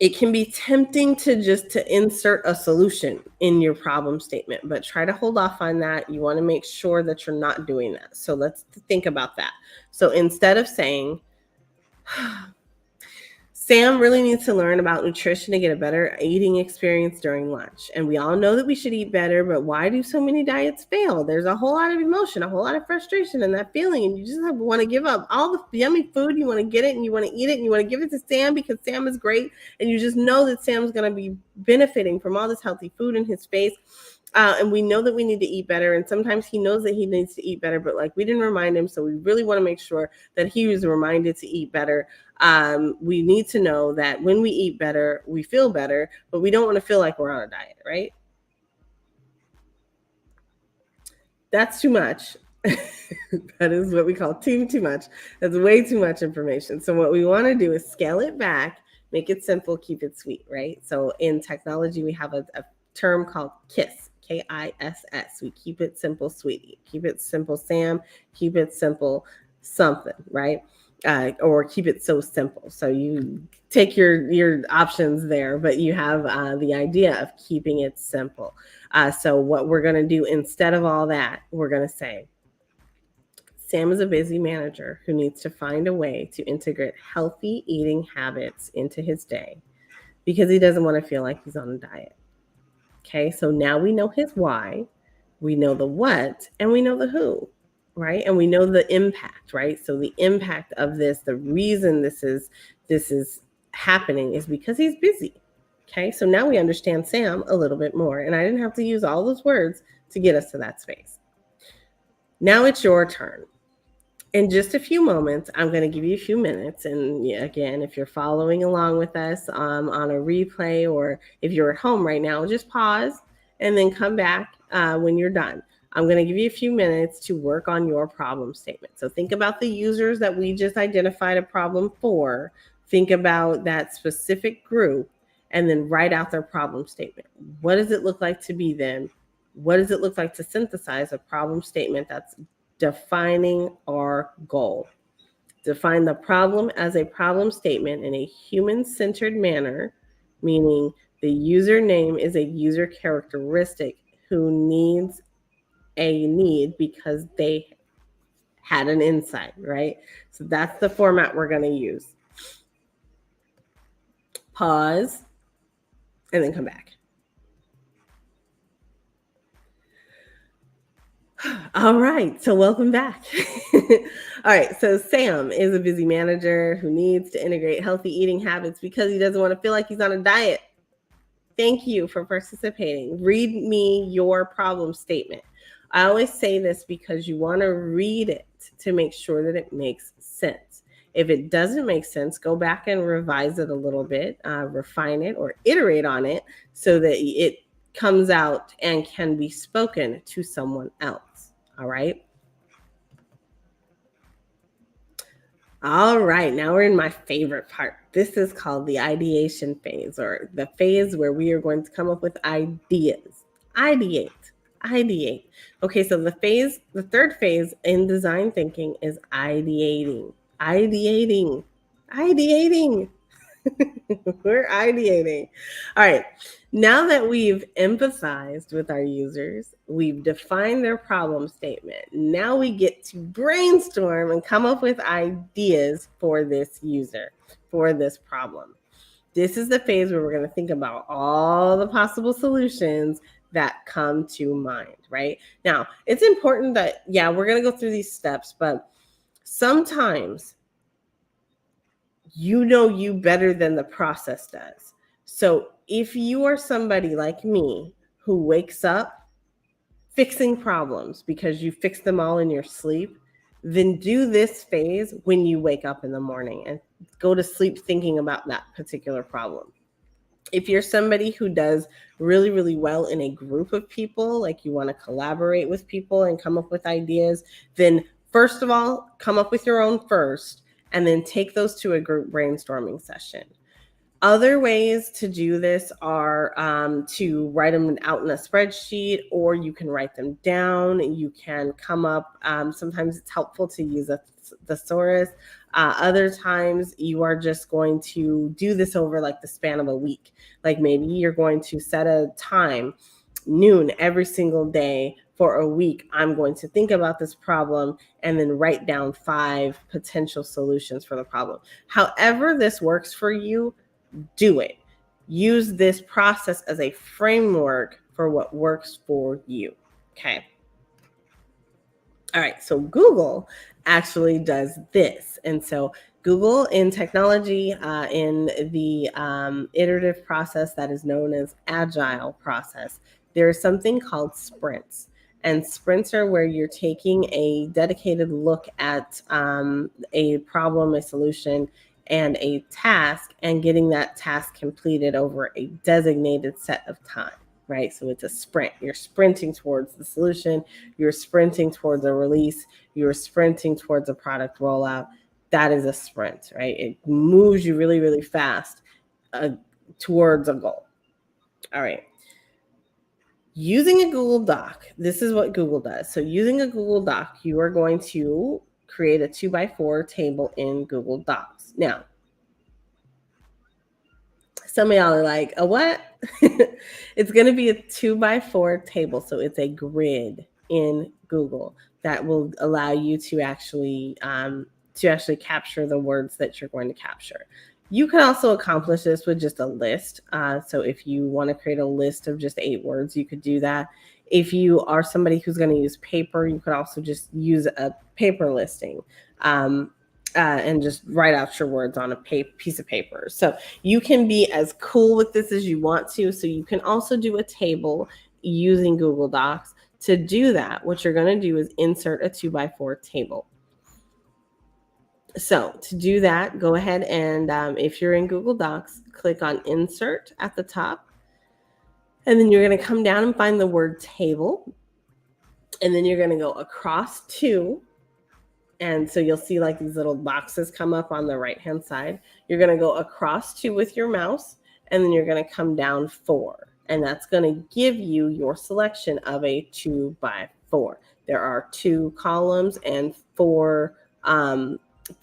A: It can be tempting to insert a solution in your problem statement, but try to hold off on that. You want to make sure that you're not doing that. So let's think about that. So instead of saying, Sam really needs to learn about nutrition to get a better eating experience during lunch. And we all know that we should eat better, but why do so many diets fail? There's a whole lot of emotion, a whole lot of frustration and that feeling. And you just want to give up all the yummy food. You want to get it and you want to eat it and you want to give it to Sam because Sam is great. And you just know that Sam's going to be benefiting from all this healthy food in his space. And we know that we need to eat better. And sometimes he knows that he needs to eat better, but like we didn't remind him. So we really want to make sure that he was reminded to eat better. We need to know that when we eat better, we feel better, but we don't want to feel like we're on a diet, right? That's too much. That is what we call too much. That's way too much information. So what we want to do is scale it back, make it simple, keep it sweet, right? So in technology, we have a term called KISS, KISS. We keep it simple, sweetie. Keep it simple, Sam. Keep it simple, something, right? Or keep it so simple. So you take your options there, but you have the idea of keeping it simple. So what we're going to do instead of all that, we're going to say, Sam is a busy manager who needs to find a way to integrate healthy eating habits into his day because he doesn't want to feel like he's on a diet. Okay, so now we know his why, we know the what, and we know the who, right? And we know the impact, right? So the impact of this, the reason this is happening is because he's busy. Okay, so now we understand Sam a little bit more, and I didn't have to use all those words to get us to that space. Now it's your turn. In just a few moments, I'm going to give you a few minutes. And again, if you're following along with us on a replay, or if you're at home right now, just pause and then come back when you're done. I'm going to give you a few minutes to work on your problem statement. So think about the users that we just identified a problem for. Think about that specific group and then write out their problem statement. What does it look like to be them? What does it look like to synthesize a problem statement that's defining our goal? Define the problem as a problem statement in a human-centered manner, meaning the username is a user characteristic who needs a need because they had an insight, right? So that's the format we're going to use. Pause and then come back. All right, so welcome back. All right, so Sam is a busy manager who needs to integrate healthy eating habits because he doesn't want to feel like he's on a diet. Thank you for participating. Read me your problem statement. I always say this because you want to read it to make sure that it makes sense. If it doesn't make sense, go back and revise it a little bit, refine it, or iterate on it so that it comes out and can be spoken to someone else. All right. All right. Now we're in my favorite part. This is called the ideation phase, or the phase where we are going to come up with ideas. Ideate. Okay. So the third phase in design thinking is ideating. We're ideating. All right. Now that we've empathized with our users, we've defined their problem statement. Now we get to brainstorm and come up with ideas for this user, for this problem. This is the phase where we're going to think about all the possible solutions that come to mind, right? Now, it's important that, yeah, we're going to go through these steps, but sometimes you know you better than the process does. So if you are somebody like me who wakes up fixing problems because you fix them all in your sleep, then do this phase when you wake up in the morning and go to sleep thinking about that particular problem. If you're somebody who does really, really well in a group of people, like you want to collaborate with people and come up with ideas, then first of all, come up with your own first, and then take those to a group brainstorming session. Other ways to do this are to write them out in a spreadsheet, or you can write them down. You can come up, sometimes it's helpful to use a thesaurus. Other times you are just going to do this over like the span of a week. Like maybe you're going to set a time, noon every single day for a week. I'm going to think about this problem and then write down 5 potential solutions for the problem. However this works for you, do it. Use this process as a framework for what works for you. Okay. All right. So Google actually does this. And so Google in technology, in the iterative process that is known as agile process, there is something called sprints. And sprints are where you're taking a dedicated look at a problem, a solution, and a task, and getting that task completed over a designated set of time, right? So it's a sprint. You're sprinting towards the solution, you're sprinting towards a release, you're sprinting towards a product rollout. That is a sprint, right? It moves you really, really fast towards a goal. All right. Using a Google Doc, this is what Google does. So using a Google Doc, you are going to create a 2x4 table in Google Docs. Now, some of y'all are like, a what? It's going to be a 2x4 table. So it's a grid in Google that will allow you to actually capture the words that you're going to capture. You can also accomplish this with just a list. So if you want to create a list of just 8 words, you could do that. If you are somebody who's going to use paper, you could also just use a paper listing. And just write out your words on a piece of paper. So you can be as cool with this as you want to. So you can also do a table using Google Docs. To do that, what you're going to do is insert a 2x4 table. So to do that, go ahead and if you're in Google Docs, click on Insert at the top. And then you're going to come down and find the word table. And then you're going to go across to. And so you'll see like these little boxes come up on the right-hand side. You're going to go across 2 with your mouse, and then you're going to come down 4. And that's going to give you your selection of a 2x4. There are 2 columns and 4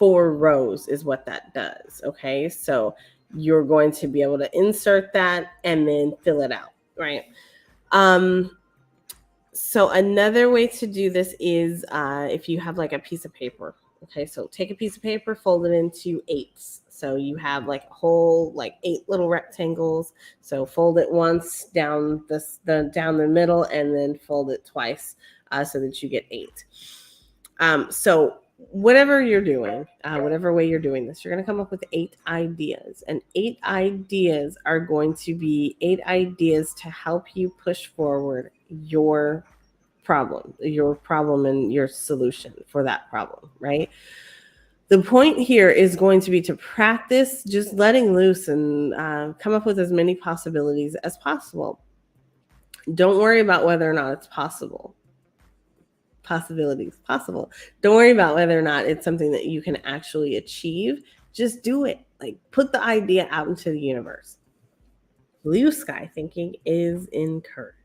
A: rows is what that does. Okay, so you're going to be able to insert that and then fill it out, right? So another way to do this is if you have like a piece of paper. Okay, so take a piece of paper, fold it into 8s. So you have like a whole like 8 little rectangles. So fold it once down down the middle, and then fold it twice so that you get 8. So whatever you're doing, whatever way you're doing this, you're going to come up with 8 ideas, and 8 ideas are going to be 8 ideas to help you push forward your problem and your solution for that problem, right? The point here is going to be to practice just letting loose and come up with as many possibilities as possible. Don't worry about whether or not it's possible. Possibilities possible. Don't worry about whether or not it's something that you can actually achieve. Just do it. Like, put the idea out into the universe. Blue sky thinking is encouraged.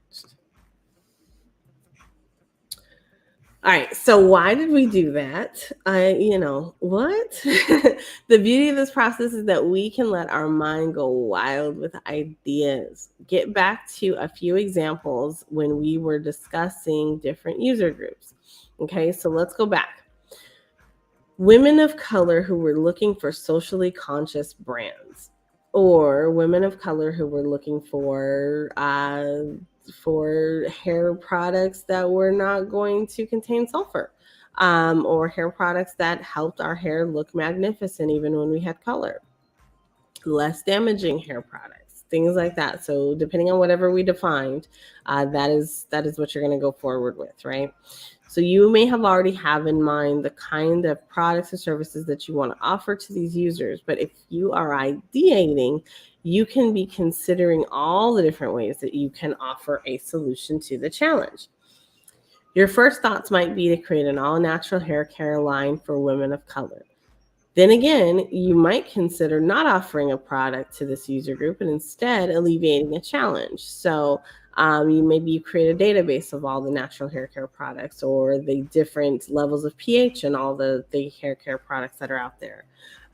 A: All right, so why did we do that? What? The beauty of this process is that we can let our mind go wild with ideas. Get back to a few examples when we were discussing different user groups. Okay, so let's go back. Women of color who were looking for socially conscious brands, or women of color who were looking for hair products that were not going to contain sulfur, or hair products that helped our hair look magnificent even when we had color, less damaging hair products, things like that. So depending on whatever we defined, that is what you're going to go forward with, right? So you may have already have in mind the kind of products or services that you want to offer to these users. But if you are ideating, you can be considering all the different ways that you can offer a solution to the challenge. Your first thoughts might be to create an all-natural hair care line for women of color. Then again, you might consider not offering a product to this user group and instead alleviating a challenge. So you create a database of all the natural hair care products or the different levels of pH and all the hair care products that are out there.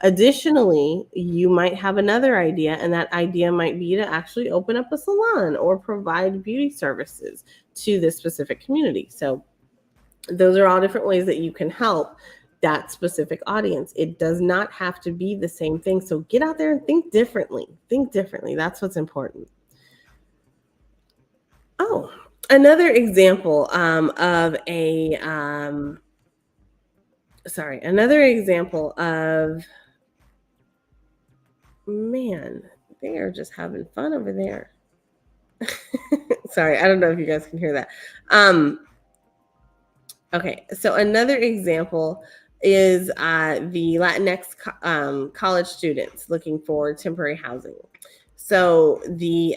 A: Additionally, you might have another idea, and that idea might be to actually open up a salon or provide beauty services to this specific community. So those are all different ways that you can help that specific audience. It does not have to be the same thing. So get out there and think differently. Think differently. That's what's important. Oh, another example man, they are just having fun over there. Sorry, I don't know if you guys can hear that. Okay, so another example is the Latinx college students looking for temporary housing. So the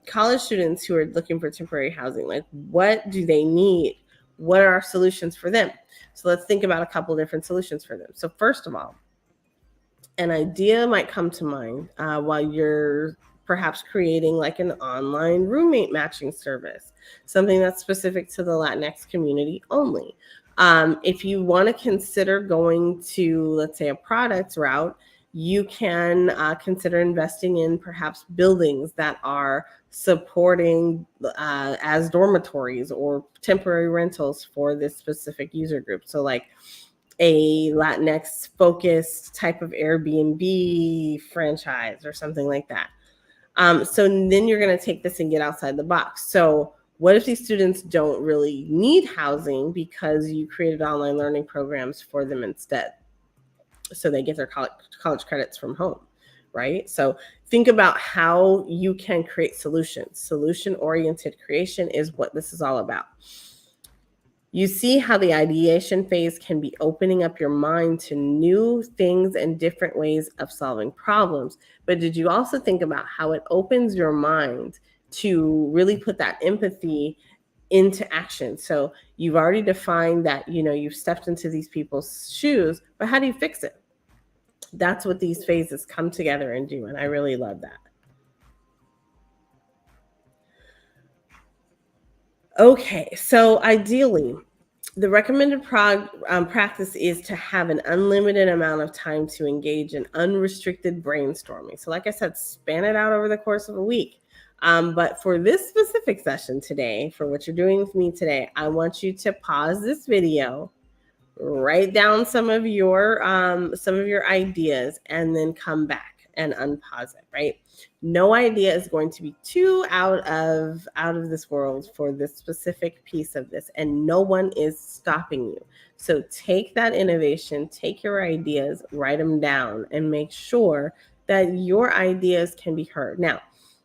A: college students who are looking for temporary housing, like what do they need? What are our solutions for them? So let's think about a couple different solutions for them. So first of all, an idea might come to mind while you're perhaps creating like an online roommate matching service, something that's specific to the Latinx community only. If you want to consider going to, let's say, a product route, you can consider investing in perhaps buildings that are supporting as dormitories or temporary rentals for this specific user group. So like a Latinx focused type of Airbnb franchise or something like that. So then you're going to take this and get outside the box. So what if these students don't really need housing because you created online learning programs for them instead? So they get their college credits from home, right? So think about how you can create solutions. Solution-oriented creation is what this is all about. You see how the ideation phase can be opening up your mind to new things and different ways of solving problems. But did you also think about how it opens your mind to really put that empathy into action? So you've already defined that, you've stepped into these people's shoes, but how do you fix it? That's what these phases come together and do. And I really love that. Okay, so ideally, the recommended practice is to have an unlimited amount of time to engage in unrestricted brainstorming. So like I said, span it out over the course of a week. But for this specific session today, for what you're doing with me today, I want you to pause this video, write down some of your ideas, and then come back and unpause it, right? No idea is going to be too out of this world for this specific piece of this, and no one is stopping you. So take that innovation, take your ideas, write them down, and make sure that your ideas can be heard. Now,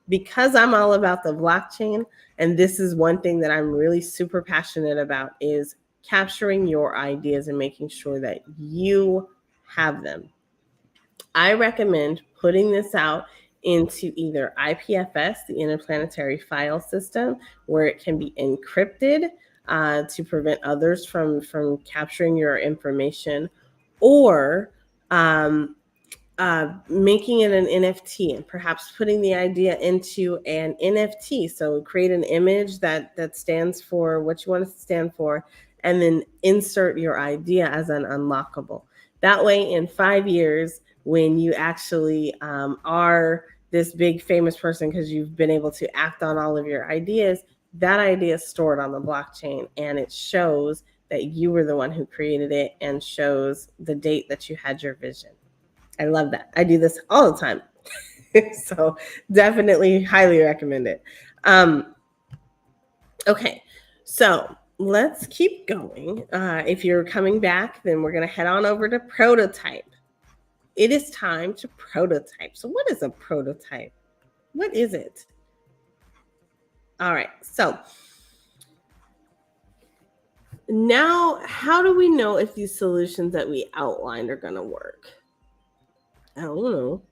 A: because I'm all about the blockchain, and this is one thing that I'm really super passionate about, is capturing your ideas and making sure that you have them. I recommend putting this out into either IPFS, the Interplanetary File System, where it can be encrypted to prevent others from capturing your information, or making it an NFT and perhaps putting the idea into an NFT. So create an image that stands for what you want it to stand for, and then insert your idea as an unlockable. That way, in 5 years, when you actually are this big famous person because you've been able to act on all of your ideas, that idea is stored on the blockchain, and it shows that you were the one who created it and shows the date that you had your vision. I love that. I do this all the time. So definitely highly recommend it. Okay, so let's keep going. If you're coming back, then we're going to head on over to prototype. It is time to prototype. So, what is a prototype? What is it? All right, so now how do we know if these solutions that we outlined are going to work? I don't know.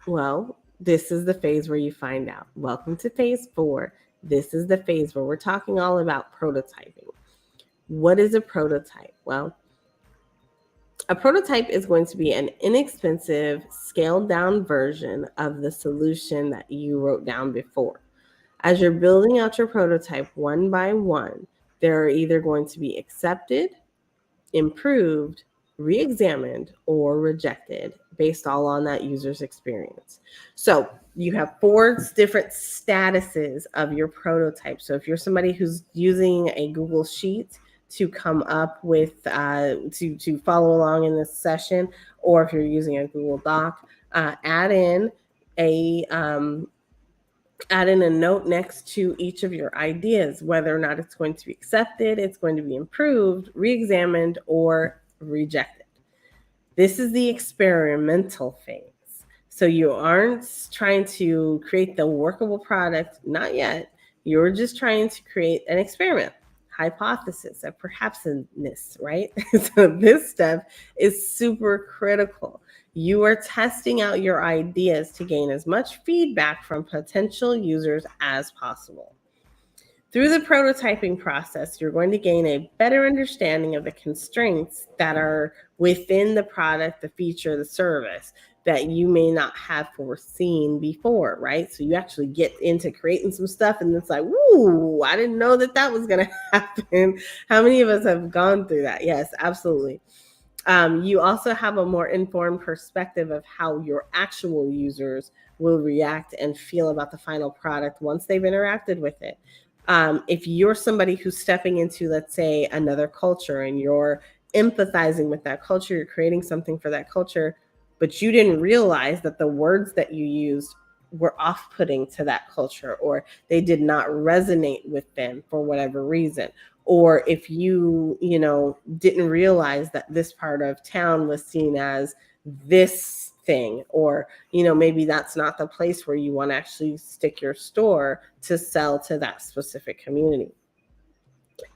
A: Well, this is the phase where you find out. Welcome to phase 4. This is the phase where we're talking all about prototyping. What is a prototype? Well, a prototype is going to be an inexpensive, scaled down version of the solution that you wrote down before. As you're building out your prototype one by one, they're either going to be accepted, improved, re-examined, or rejected based all on that user's experience. So you have 4 different statuses of your prototype. So if you're somebody who's using a Google Sheet to come up with to follow along in this session, or if you're using a Google Doc, add in a note next to each of your ideas, whether or not it's going to be accepted, it's going to be improved, re-examined, or rejected. This is the experimental phase. So you aren't trying to create the workable product, not yet. You're just trying to create an experiment, hypothesis, a perhapsness, right? So this step is super critical. You are testing out your ideas to gain as much feedback from potential users as possible. Through the prototyping process, you're going to gain a better understanding of the constraints that are within the product, the feature, the service that you may not have foreseen before, right? So you actually get into creating some stuff and it's like, woo, I didn't know that that was going to happen. How many of us have gone through that? Yes, absolutely. You also have a more informed perspective of how your actual users will react and feel about the final product once they've interacted with it. If you're somebody who's stepping into, let's say, another culture and you're empathizing with that culture, you're creating something for that culture, but you didn't realize that the words that you used were off-putting to that culture, or they did not resonate with them for whatever reason. Or if you didn't realize that this part of town was seen as this thing, or maybe that's not the place where you want to actually stick your store to sell to that specific community.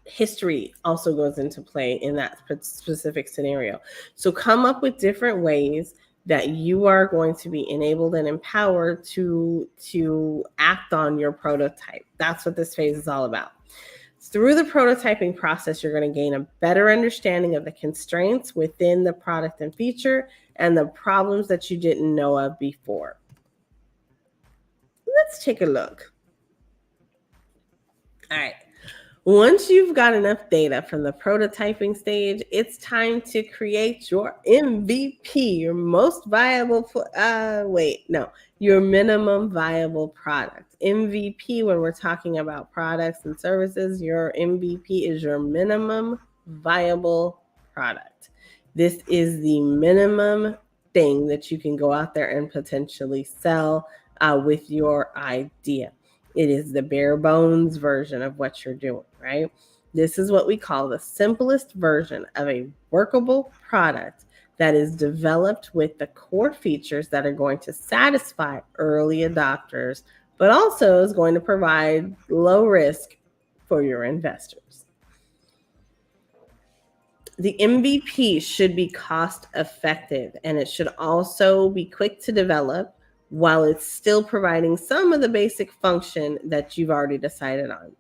A: History also goes into play in that specific scenario. So come up with different ways that you are going to be enabled and empowered to act on your prototype. That's what this phase is all about. Through the prototyping process, you're going to gain a better understanding of the constraints within the product and feature and the problems that you didn't know of before. Let's take a look. All right. Once you've got enough data from the prototyping stage, it's time to create your MVP, your most viable, your minimum viable product. MVP, when we're talking about products and services, your MVP is your minimum viable product. This is the minimum thing that you can go out there and potentially sell with your idea. It is the bare bones version of what you're doing, right? This is what we call the simplest version of a workable product that is developed with the core features that are going to satisfy early adopters, but also is going to provide low risk for your investors. The MVP should be cost effective, and it should also be quick to develop while it's still providing some of the basic function that you've already decided on.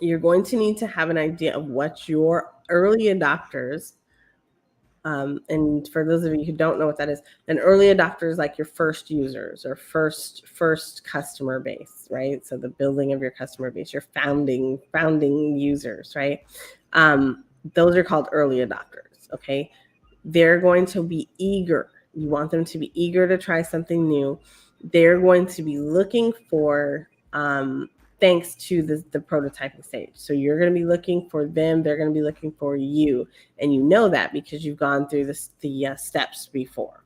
A: You're going to need to have an idea of what your early adopters, and for those of you who don't know what that is, an early adopter is like your first users or first customer base, right? So the building of your customer base, your founding users, right? Those are called early adopters, okay? They're going to be eager. You want them to be eager to try something new. They're going to be looking for, thanks to the prototyping stage. So you're going to be looking for them. They're going to be looking for you. And you know that because you've gone through the steps before.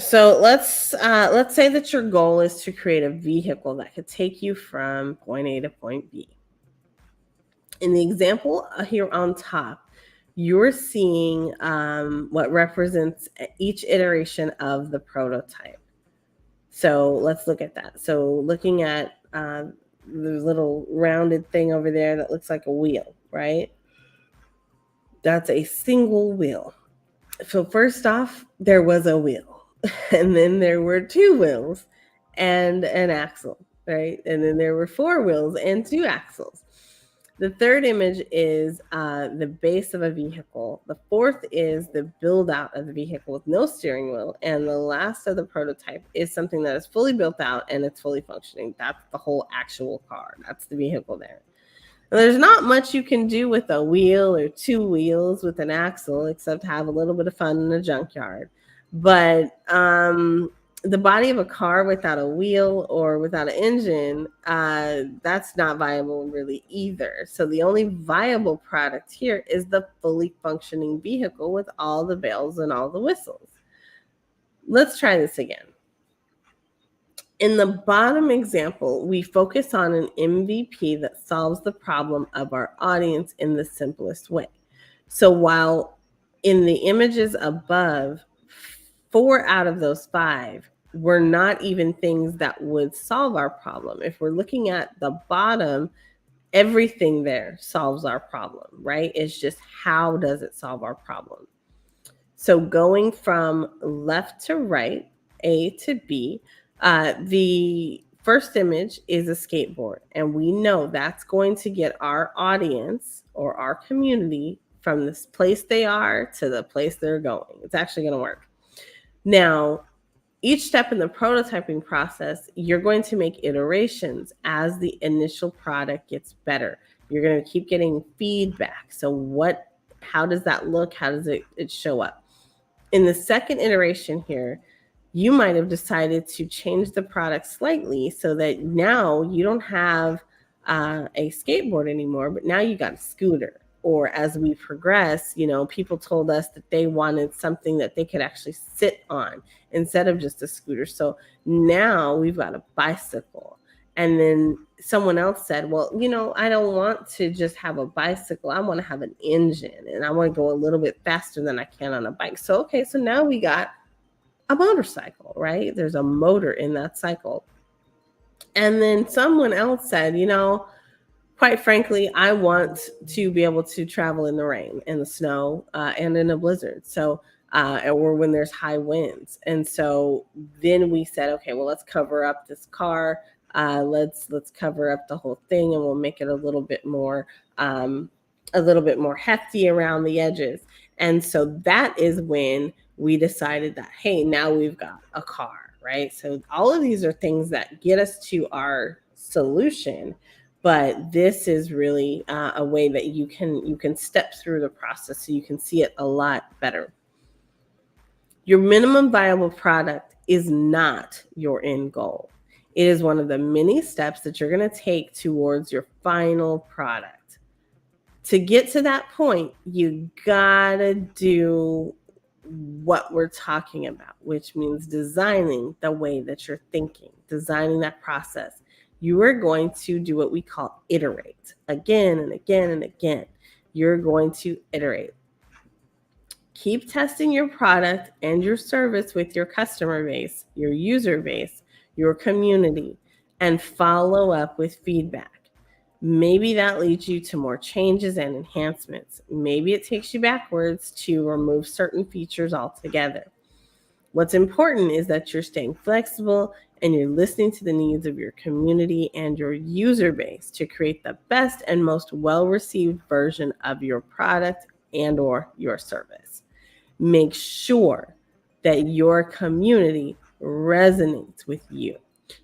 A: So let's say that your goal is to create a vehicle that could take you from point A to point B. In the example here on top, you're seeing what represents each iteration of the prototype. So let's look at that. So looking at the little rounded thing over there that looks like a wheel, right? That's a single wheel. So first off, there was a wheel, and then there were two wheels and an axle, right? And then there were four wheels and two axles. The third image is the base of a vehicle. The fourth is the build out of the vehicle with no steering wheel. And the last of the prototype is something that is fully built out and it's fully functioning. That's the whole actual car. That's the vehicle there. There's not much you can do with a wheel or two wheels with an axle except have a little bit of fun in a junkyard. But the body of a car without a wheel or without an engine, that's not viable really either. So the only viable product here is the fully functioning vehicle with all the bells and all the whistles. Let's try this again. In the bottom example, we focus on an MVP that solves the problem of our audience in the simplest way. So while in the images above, 4 out of those 5 were not even things that would solve our problem. If we're looking at the bottom, everything there solves our problem, right? It's just how does it solve our problem? So going from left to right, A to B, the first image is a skateboard, and we know that's going to get our audience or our community from this place they are to the place they're going. It's actually going to work. Now, each step in the prototyping process, you're going to make iterations as the initial product gets better. You're going to keep getting feedback. So how does that look? How does it show up? In the second iteration here, you might have decided to change the product slightly so that now you don't have a skateboard anymore, but now you got a scooter. Or as we progress, people told us that they wanted something that they could actually sit on instead of just a scooter. So now we've got a bicycle. And then someone else said, well, I don't want to just have a bicycle. I want to have an engine and I want to go a little bit faster than I can on a bike. So, okay, so now we got a motorcycle, right? There's a motor in that cycle. And then someone else said, quite frankly, I want to be able to travel in the rain and the snow and in a blizzard. So, or when there's high winds. And so then we said, okay, well, let's cover up this car. Let's cover up the whole thing, and we'll make it a little bit more hefty around the edges. And so that is when we decided that, hey, now we've got a car, right? So all of these are things that get us to our solution, but this is really a way that you can step through the process so you can see it a lot better. Your minimum viable product is not your end goal. It is one of the many steps that you're going to take towards your final product. To get to that point, you gotta do what we're talking about, which means designing the way that you're thinking, designing that process. You are going to do what we call iterate again and again and again. You're going to iterate. Keep testing your product and your service with your customer base, your user base, your community, and follow up with feedback. Maybe that leads you to more changes and enhancements. Maybe it takes you backwards to remove certain features altogether. What's important is that you're staying flexible and you're listening to the needs of your community and your user base to create the best and most well-received version of your product and or your service. Make sure that your community resonates with you.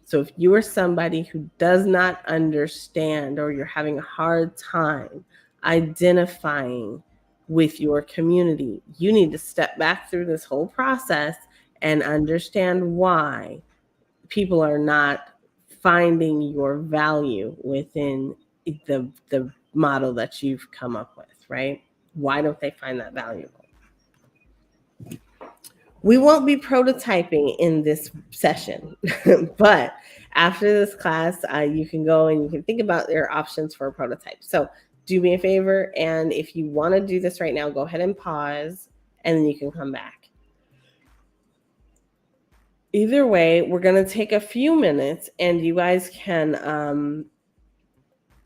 A: So if you are somebody who does not understand, or you're having a hard time identifying with your community, you need to step back through this whole process and understand why people are not finding your value within the model that you've come up with, right? Why don't they find that valuable? We won't be prototyping in this session, but after this class, you can go and you can think about your options for a prototype. So do me a favor, and if you want to do this right now, go ahead and pause, and then you can come back. Either way, we're going to take a few minutes, and you guys can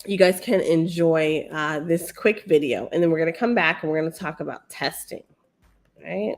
A: enjoy this quick video, and then we're going to come back and we're going to talk about testing. Right?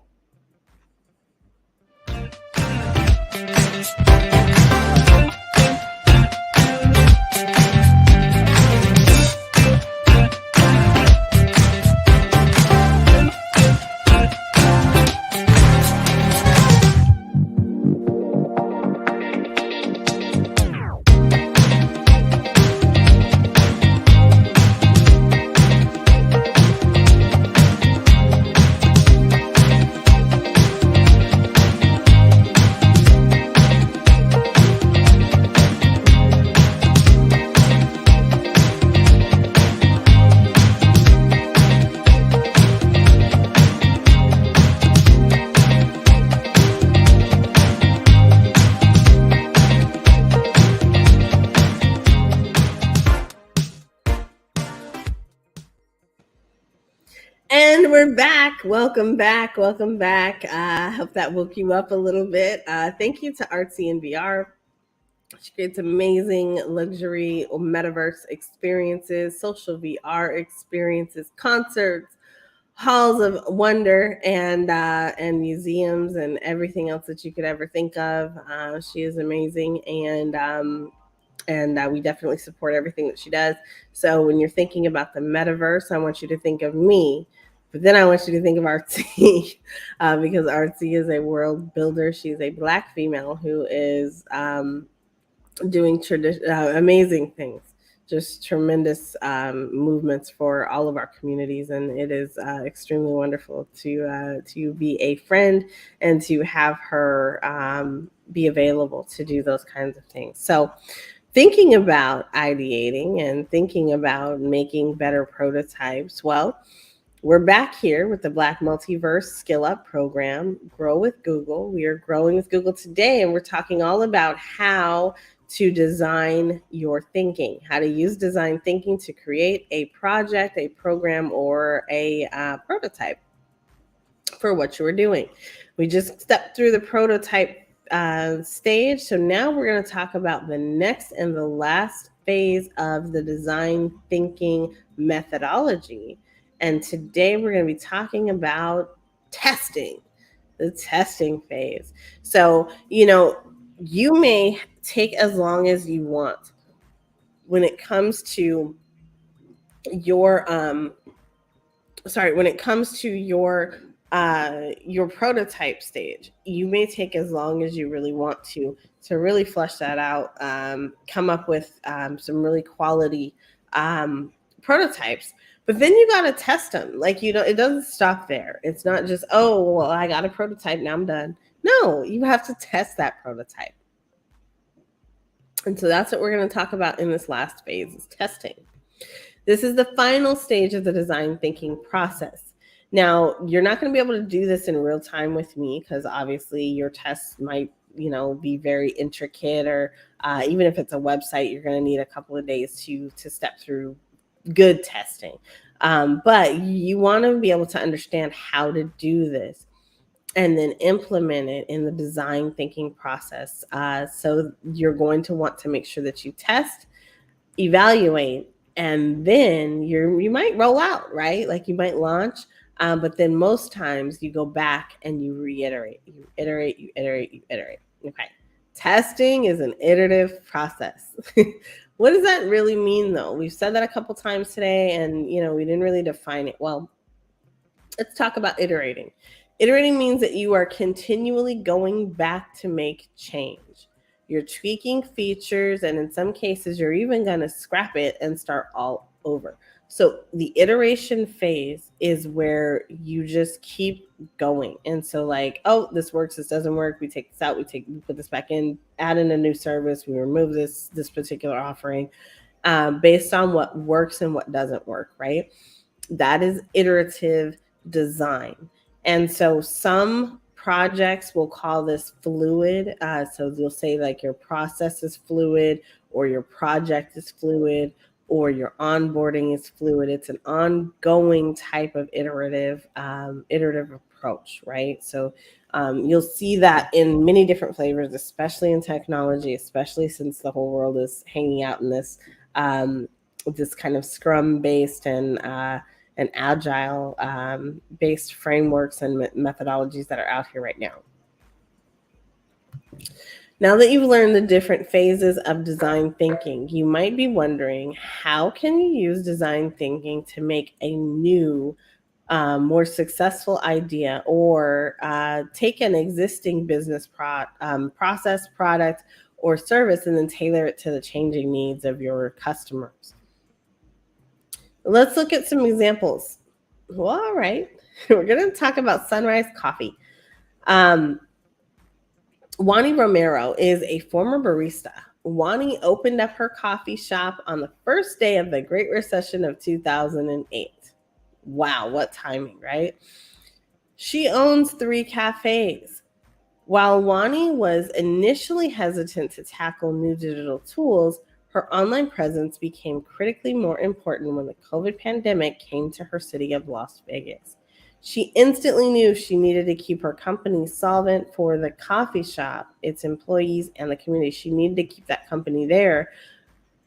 A: And we're back. Welcome back. Welcome back. I hope that woke you up a little bit. Thank you to Artsy and VR. She creates amazing luxury metaverse experiences, social VR experiences, concerts, halls of wonder, and museums and everything else that you could ever think of. She is amazing, and we definitely support everything that she does. So when you're thinking about the metaverse, I want you to think of me. But then I want you to think of Artsy, because Artsy is a world builder. She's a Black female who is doing amazing things, just tremendous movements for all of our communities, and it is extremely wonderful to be a friend and to have her be available to do those kinds of things. So thinking about ideating and thinking about making better prototypes, well, we're back here with the Black Multiverse Skill Up program, Grow with Google. We are growing with Google today, and we're talking all about how to design your thinking, how to use design thinking to create a project, a program, or a prototype for what you were doing. We just stepped through the prototype stage. So now we're going to talk about the next and the last phase of the design thinking methodology. And today we're going to be talking about testing, the testing phase. So, you may take as long as you want when it comes to your your prototype stage. You may take as long as you really want to really flesh that out, come up with some really quality prototypes. But then you got to test them. Like, it doesn't stop there. It's not just, oh, well, I got a prototype, now I'm done. No, you have to test that prototype. And so that's what we're going to talk about in this last phase, is testing. This is the final stage of the design thinking process. Now, you're not going to be able to do this in real time with me, because obviously your tests might, be very intricate, or even if it's a website, you're going to need a couple of days to step through good testing. But you want to be able to understand how to do this and then implement it in the design thinking process. So you're going to want to make sure that you test, evaluate, and then you might roll out, right? Like, you might launch, but then most times you go back and you reiterate, you iterate. Okay. Testing is an iterative process. What does that really mean, though? We've said that a couple times today, and we didn't really define it. Well, let's talk about iterating. Iterating means that you are continually going back to make change. You're tweaking features, and in some cases, you're even going to scrap it and start all over. So the iteration phase is where you just keep going. And so, like, oh, this works, this doesn't work. We take this out, we put this back in, add in a new service, we remove this particular offering, based on what works and what doesn't work, right? That is iterative design. And so some projects will call this fluid. So you'll say like your process is fluid, or your project is fluid, or your onboarding is fluid. It's an ongoing type of iterative approach, right? So you'll see that in many different flavors, especially in technology, especially since the whole world is hanging out in this kind of Scrum based and agile based frameworks and methodologies that are out here right now. Now that you've learned the different phases of design thinking, you might be wondering, how can you use design thinking to make a new, more successful idea, or take an existing business process, product, or service and then tailor it to the changing needs of your customers? Let's look at some examples. Well, all right. We're going to talk about Sunrise Coffee. Wani Romero is a former barista. Wani opened up her coffee shop on the first day of the Great Recession of 2008. Wow, what timing, right? She owns 3 cafes. While Wani was initially hesitant to tackle new digital tools, her online presence became critically more important when the COVID pandemic came to her city of Las Vegas. She instantly knew she needed to keep her company solvent for the coffee shop, its employees, and the community. She needed to keep that company there.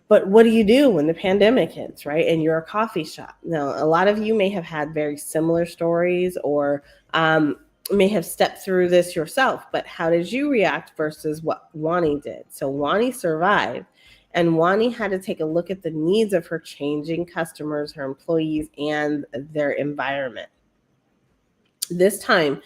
A: But what do you do when the pandemic hits, right? And you're a coffee shop. Now, a lot of you may have had very similar stories, or may have stepped through this yourself, but how did you react versus what Wani did? So Wani survived, and Wani had to take a look at the needs of her changing customers, her employees, and their environment. This time,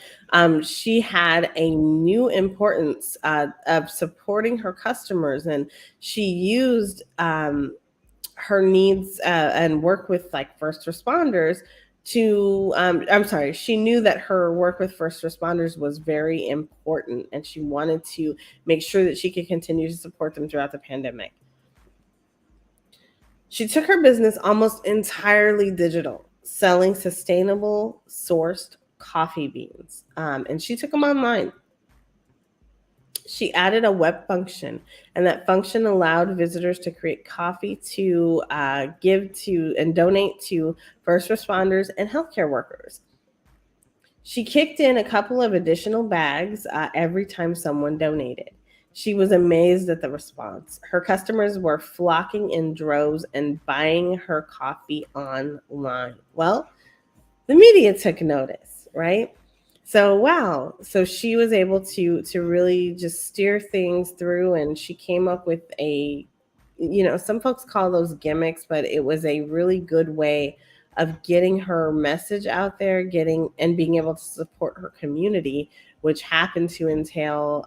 A: she had a new importance of supporting her customers, and she used her needs and work with like first responders to I'm sorry, she knew that her work with first responders was very important, and she wanted to make sure that she could continue to support them throughout the pandemic. She took her business almost entirely digital, selling sustainable sourced coffee beans, and she took them online. She added a web function, and that function allowed visitors to create coffee to give to and donate to first responders and healthcare workers. She kicked in a couple of additional bags every time someone donated. She was amazed at the response. Her customers were flocking in droves and buying her coffee online. Well, the media took notice, right? So wow, so she was able to really just steer things through, and she came up with a, some folks call those gimmicks, but it was a really good way of getting her message out there, getting and being able to support her community, which happened to entail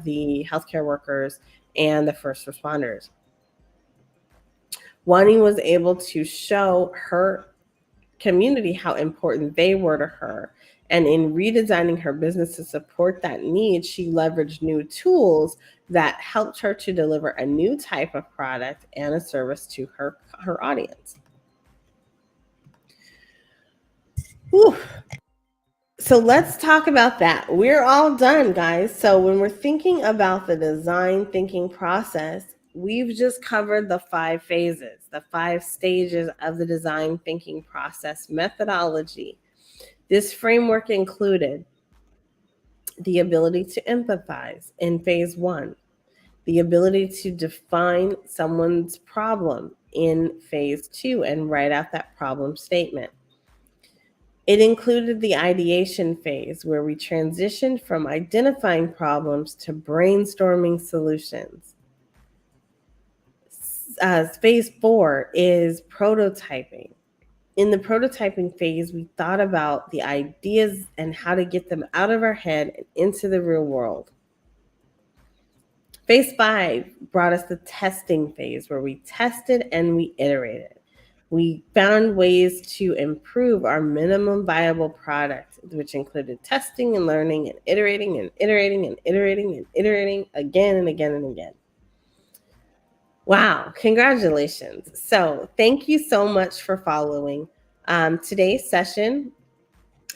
A: the healthcare workers and the first responders. Wani was able to show her community how important they were to her. And in redesigning her business to support that need, she leveraged new tools that helped her to deliver a new type of product and a service to her audience. Whew. So let's talk about that. We're all done, guys. So when we're thinking about the design thinking process, we've just covered the 5 phases, the 5 stages of the design thinking process methodology. This framework included the ability to empathize in phase 1, the ability to define someone's problem in phase 2 and write out that problem statement. It included the ideation phase, where we transitioned from identifying problems to brainstorming solutions. Phase 4 is prototyping. In the prototyping phase, we thought about the ideas and how to get them out of our head and into the real world. Phase 5 brought us the testing phase, where we tested and we iterated. We found ways to improve our minimum viable product, which included testing and learning and iterating and iterating and iterating and iterating again and again and again. Wow, congratulations. So thank you so much for following today's session.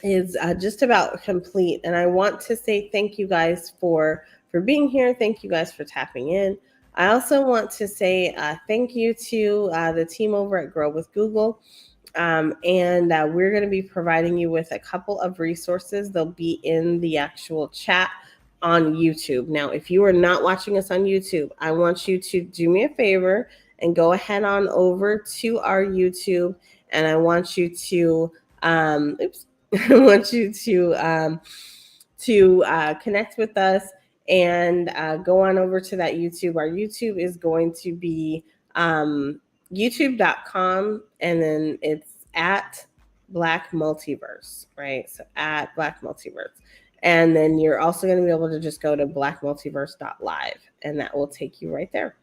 A: is just about complete. And I want to say thank you guys for being here. Thank you guys for tapping in. I also want to say thank you to the team over at Grow with Google. And we're going to be providing you with a couple of resources. They'll be in the actual chat on YouTube. Now, if you are not watching us on YouTube, I want you to do me a favor and go ahead on over to our YouTube, and I want you to I want you to connect with us and go on over to that YouTube. Our YouTube is going to be youtube.com, and then it's at Black Multiverse, right? So at Black Multiverse. And then you're also going to be able to just go to blackmultiverse.live, and that will take you right there.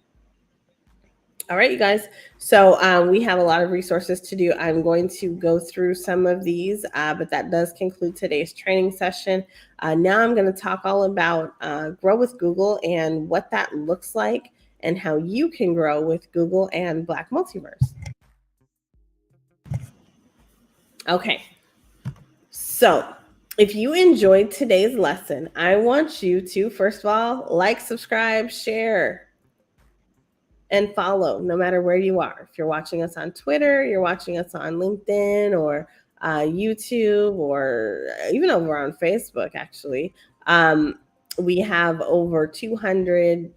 A: All right, you guys. So we have a lot of resources to do. I'm going to go through some of these, but that does conclude today's training session. Now I'm going to talk all about Grow with Google and what that looks like and how you can grow with Google and Black Multiverse. Okay. So if you enjoyed today's lesson, I want you to, first of all, like, subscribe, share, and follow no matter where you are. If you're watching us on Twitter, you're watching us on LinkedIn or YouTube, or even over on Facebook, actually. We have over 200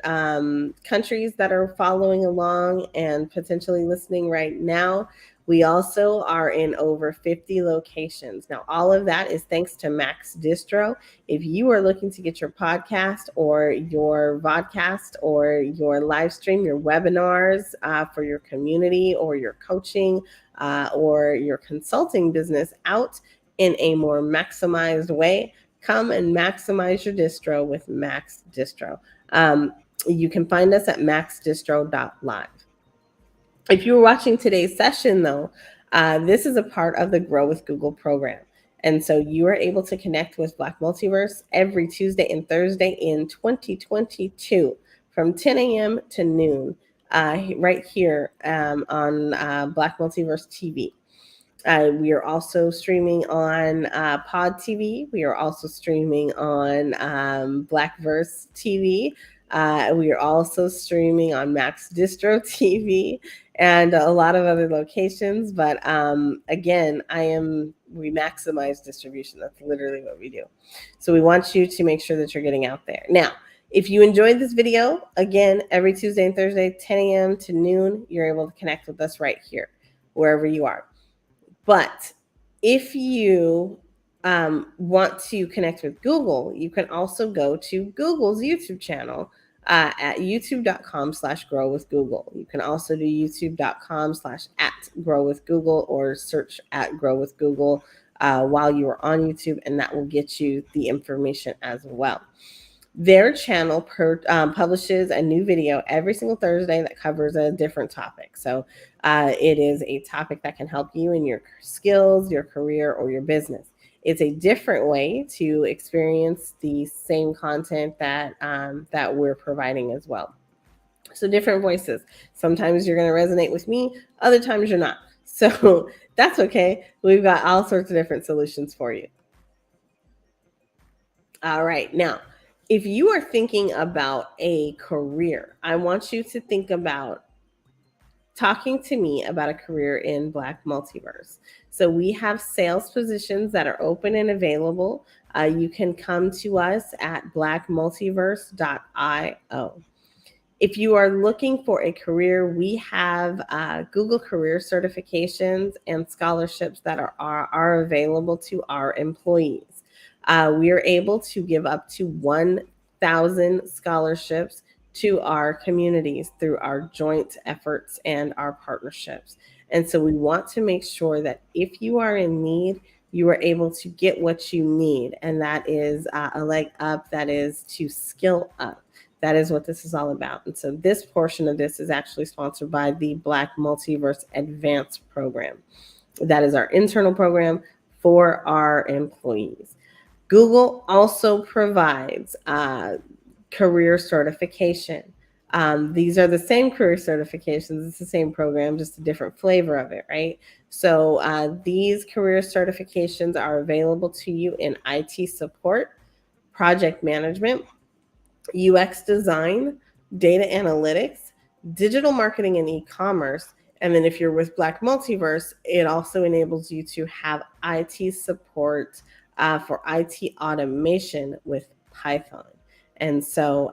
A: countries that are following along and potentially listening right now. We also are in over 50 locations. Now, all of that is thanks to MaxDistro. If you are looking to get your podcast or your vodcast or your live stream, your webinars for your community or your coaching or your consulting business out in a more maximized way, come and maximize your distro with MaxDistro. You can find us at MaxDistro.live. If you were watching today's session, though, this is a part of the Grow with Google program. And so you are able to connect with Black Multiverse every Tuesday and Thursday in 2022 from 10 a.m. to noon, right here on Black Multiverse TV. We are also streaming on PodTV. We are also streaming on Blackverse TV. We are also streaming on MaxDistro TV and a lot of other locations. But again, we maximize distribution. That's literally what we do. So we want you to make sure that you're getting out there. Now, if you enjoyed this video, again, every Tuesday and Thursday, 10 a.m. to noon, you're able to connect with us right here, wherever you are. But if you want to connect with Google, you can also go to Google's YouTube channel at youtube.com/growwithgoogle. You can also do youtube.com/@growwithgoogle or search at Grow with Google while you are on YouTube, and that will get you the information as well. Their channel publishes a new video every single Thursday that covers a different topic. So it is a topic that can help you in your skills, your career, or your business. It's a different way to experience the same content that that we're providing as well. So different voices. Sometimes you're going to resonate with me, other times you're not. So that's okay. We've got all sorts of different solutions for you. All right. Now, if you are thinking about a career, I want you to think about talking to me about a career in Black Multiverse. So we have sales positions that are open and available. You can come to us at blackmultiverse.io. If you are looking for a career, we have Google career certifications and scholarships that are available to our employees. We are able to give up to 1,000 scholarships to our communities through our joint efforts and our partnerships. And so we want to make sure that if you are in need, you are able to get what you need. And that is a leg up, that is to skill up. That is what this is all about. And so this portion of this is actually sponsored by the Black Multiverse Advanced Program. That is our internal program for our employees. Google also provides career certification. These are the same career certifications. It's the same program, just a different flavor of it, right? So these career certifications are available to you in IT support, project management, UX design, data analytics, digital marketing and e-commerce. And then if you're with Black Multiverse, it also enables you to have IT support for IT automation with Python. And so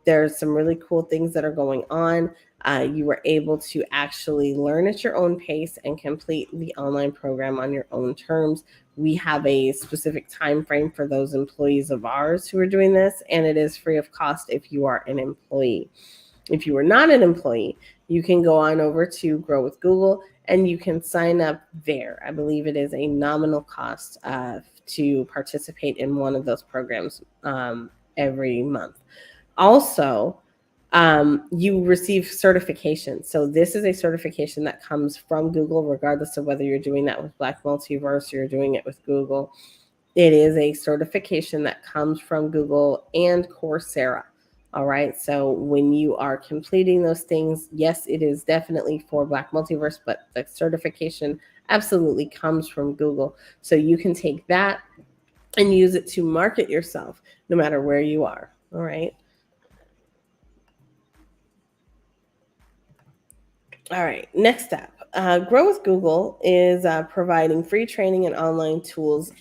A: there's some really cool things that are going on. You were able to actually learn at your own pace and complete the online program on your own terms. We have a specific time frame for those employees of ours who are doing this, and it is free of cost if you are an employee. If you are not an employee, you can go on over to Grow with Google and you can sign up there. I believe it is a nominal cost to participate in one of those programs every month. Also, you receive certification. So this is a certification that comes from Google, regardless of whether you're doing that with Black Multiverse or you're doing it with Google. It is a certification that comes from Google and Coursera. All right. So when you are completing those things, yes, it is definitely for Black Multiverse, but the certification absolutely comes from Google. So you can take that and use it to market yourself no matter where you are. All right. All right, next up, Grow with Google is providing free training and online tools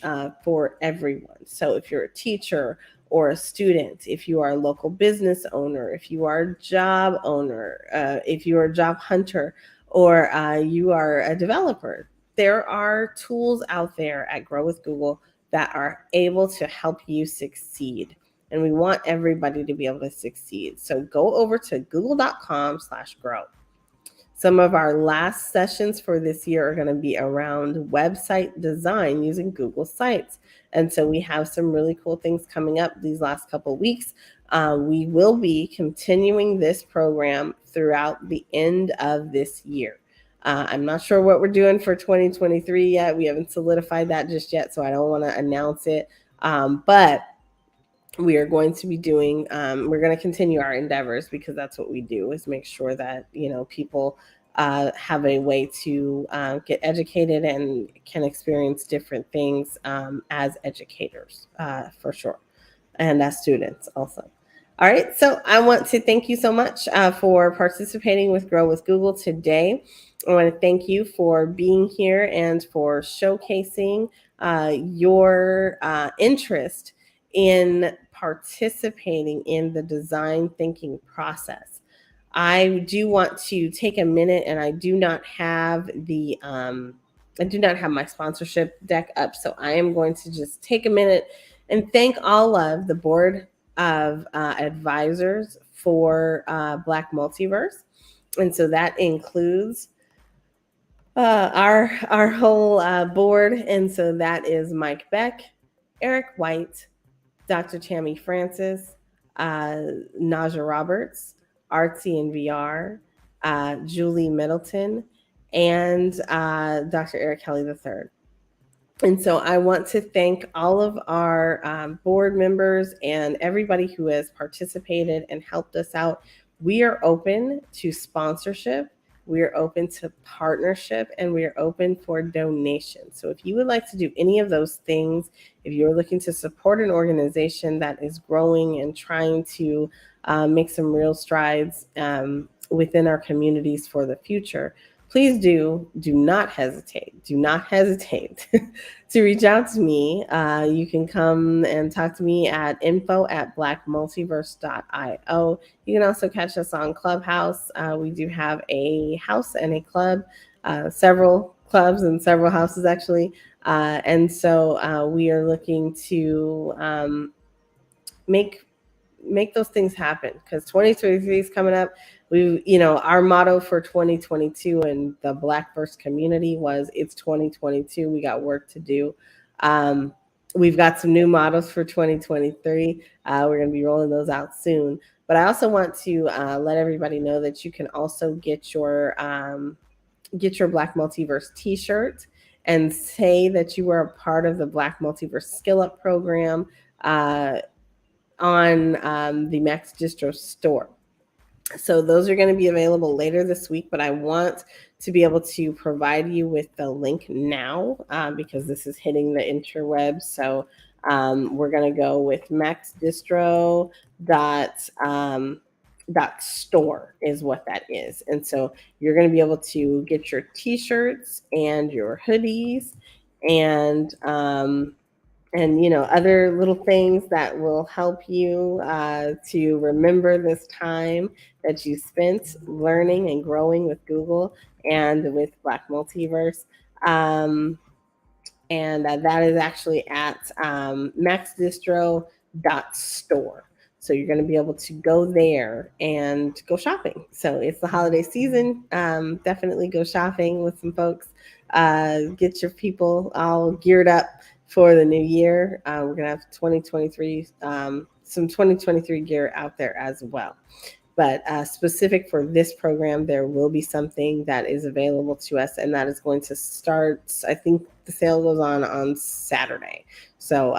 A: for everyone. So if you're a teacher or a student, if you are a local business owner, if you are a job owner, if you are a job hunter, or you are a developer, there are tools out there at Grow with Google that are able to help you succeed. And we want everybody to be able to succeed. So go over to google.com/grow. Some of our last sessions for this year are going to be around website design using Google Sites. And so we have some really cool things coming up these last couple of weeks. We will be continuing this program throughout the end of this year. I'm not sure what we're doing for 2023 yet. We haven't solidified that just yet, so I don't want to announce it. But we are going to be doing we're going to continue our endeavors, because that's what we do, is make sure that people have a way to get educated and can experience different things as educators, for sure, and as students also. All right, so I want to thank you so much for participating with Grow with Google today. I want to thank you for being here and for showcasing your interest in participating in the design thinking process. I do want to take a minute, and I do not have my sponsorship deck up, so I am going to just take a minute and thank all of the board of advisors for Black Multiverse. And so that includes our whole board. And so that is Mike Beck, Eric White, Dr. Tammy Francis, Naja Roberts, Artsy in VR, Julie Middleton, and Dr. Eric Kelly III. And so I want to thank all of our board members and everybody who has participated and helped us out. We are open to sponsorship. We are open to partnership, and we are open for donations. So if you would like to do any of those things, if you're looking to support an organization that is growing and trying to make some real strides within our communities for the future, please do not hesitate to reach out to me. You can come and talk to me at info@blackmultiverse.io. You can also catch us on Clubhouse. We do have a house and a club, several clubs and several houses actually. And so we are looking to make those things happen, because 2023 is coming up. Our motto for 2022 in the Blackverse community was, it's 2022, we got work to do. We've got some new mottos for 2023. We're going to be rolling those out soon. But I also want to let everybody know that you can also get your Black Multiverse t-shirt and say that you were a part of the Black Multiverse Skill Up program on the MaxDistro store. So those are going to be available later this week, but I want to be able to provide you with the link now because this is hitting the interwebs. So we're going to go with MaxDistro dot store is what that is. And so you're going to be able to get your t-shirts and your hoodies and other little things that will help you to remember this time that you spent learning and growing with Google and with Black Multiverse. And that is actually at maxdistro.store. So you're going to be able to go there and go shopping. So it's the holiday season. Definitely go shopping with some folks. Get your people all geared up for the new year. We're going to have 2023, some 2023 gear out there as well. But specific for this program, there will be something that is available to us, and that is going to start. I think the sale goes on Saturday. So,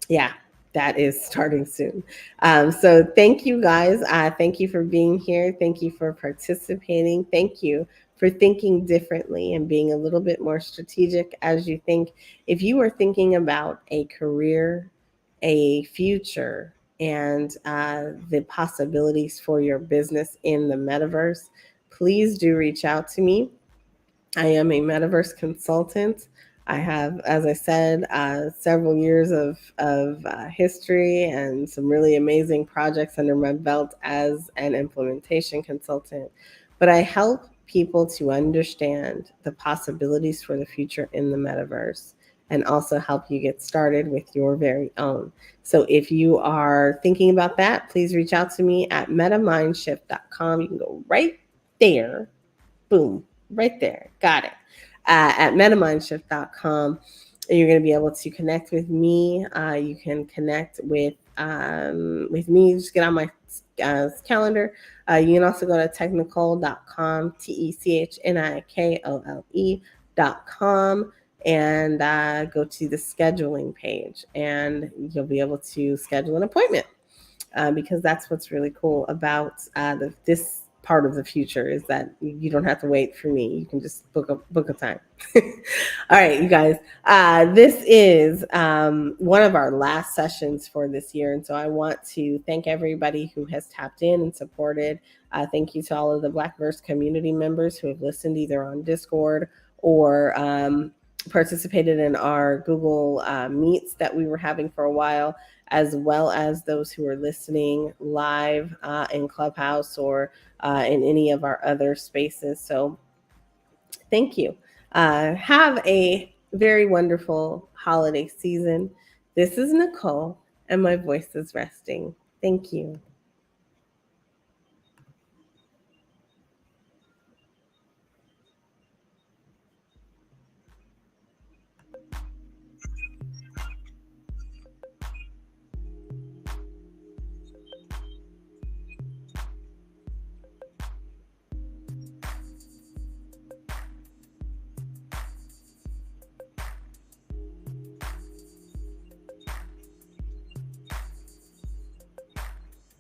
A: yeah, that is starting soon. So, thank you guys. Thank you for being here. Thank you for participating. Thank you for thinking differently and being a little bit more strategic as you think. If you are thinking about a career, a future, and the possibilities for your business in the metaverse, please do reach out to me. I am a metaverse consultant. I have, as I said, several years of history and some really amazing projects under my belt as an implementation consultant. But I help people to understand the possibilities for the future in the metaverse and also help you get started with your very own. So if you are thinking about that, please reach out to me at metamindshift.com. You can go right there. Boom, right there. Got it. At metamindshift.com. You're going to be able to connect with me. You can connect with me. Just get on my calendar. You can also go to technikole.com, technikole.com, and go to the scheduling page, and you'll be able to schedule an appointment because that's what's really cool about this part of the future is that you don't have to wait for me. You can just book a time. All right, you guys. This is one of our last sessions for this year, and so I want to thank everybody who has tapped in and supported. Thank you to all of the Blackverse community members who have listened either on Discord or participated in our Google Meets that we were having for a while, as well as those who are listening live in Clubhouse or in any of our other spaces. So thank you. Have a very wonderful holiday season. This is Nicole, and my voice is resting. Thank you.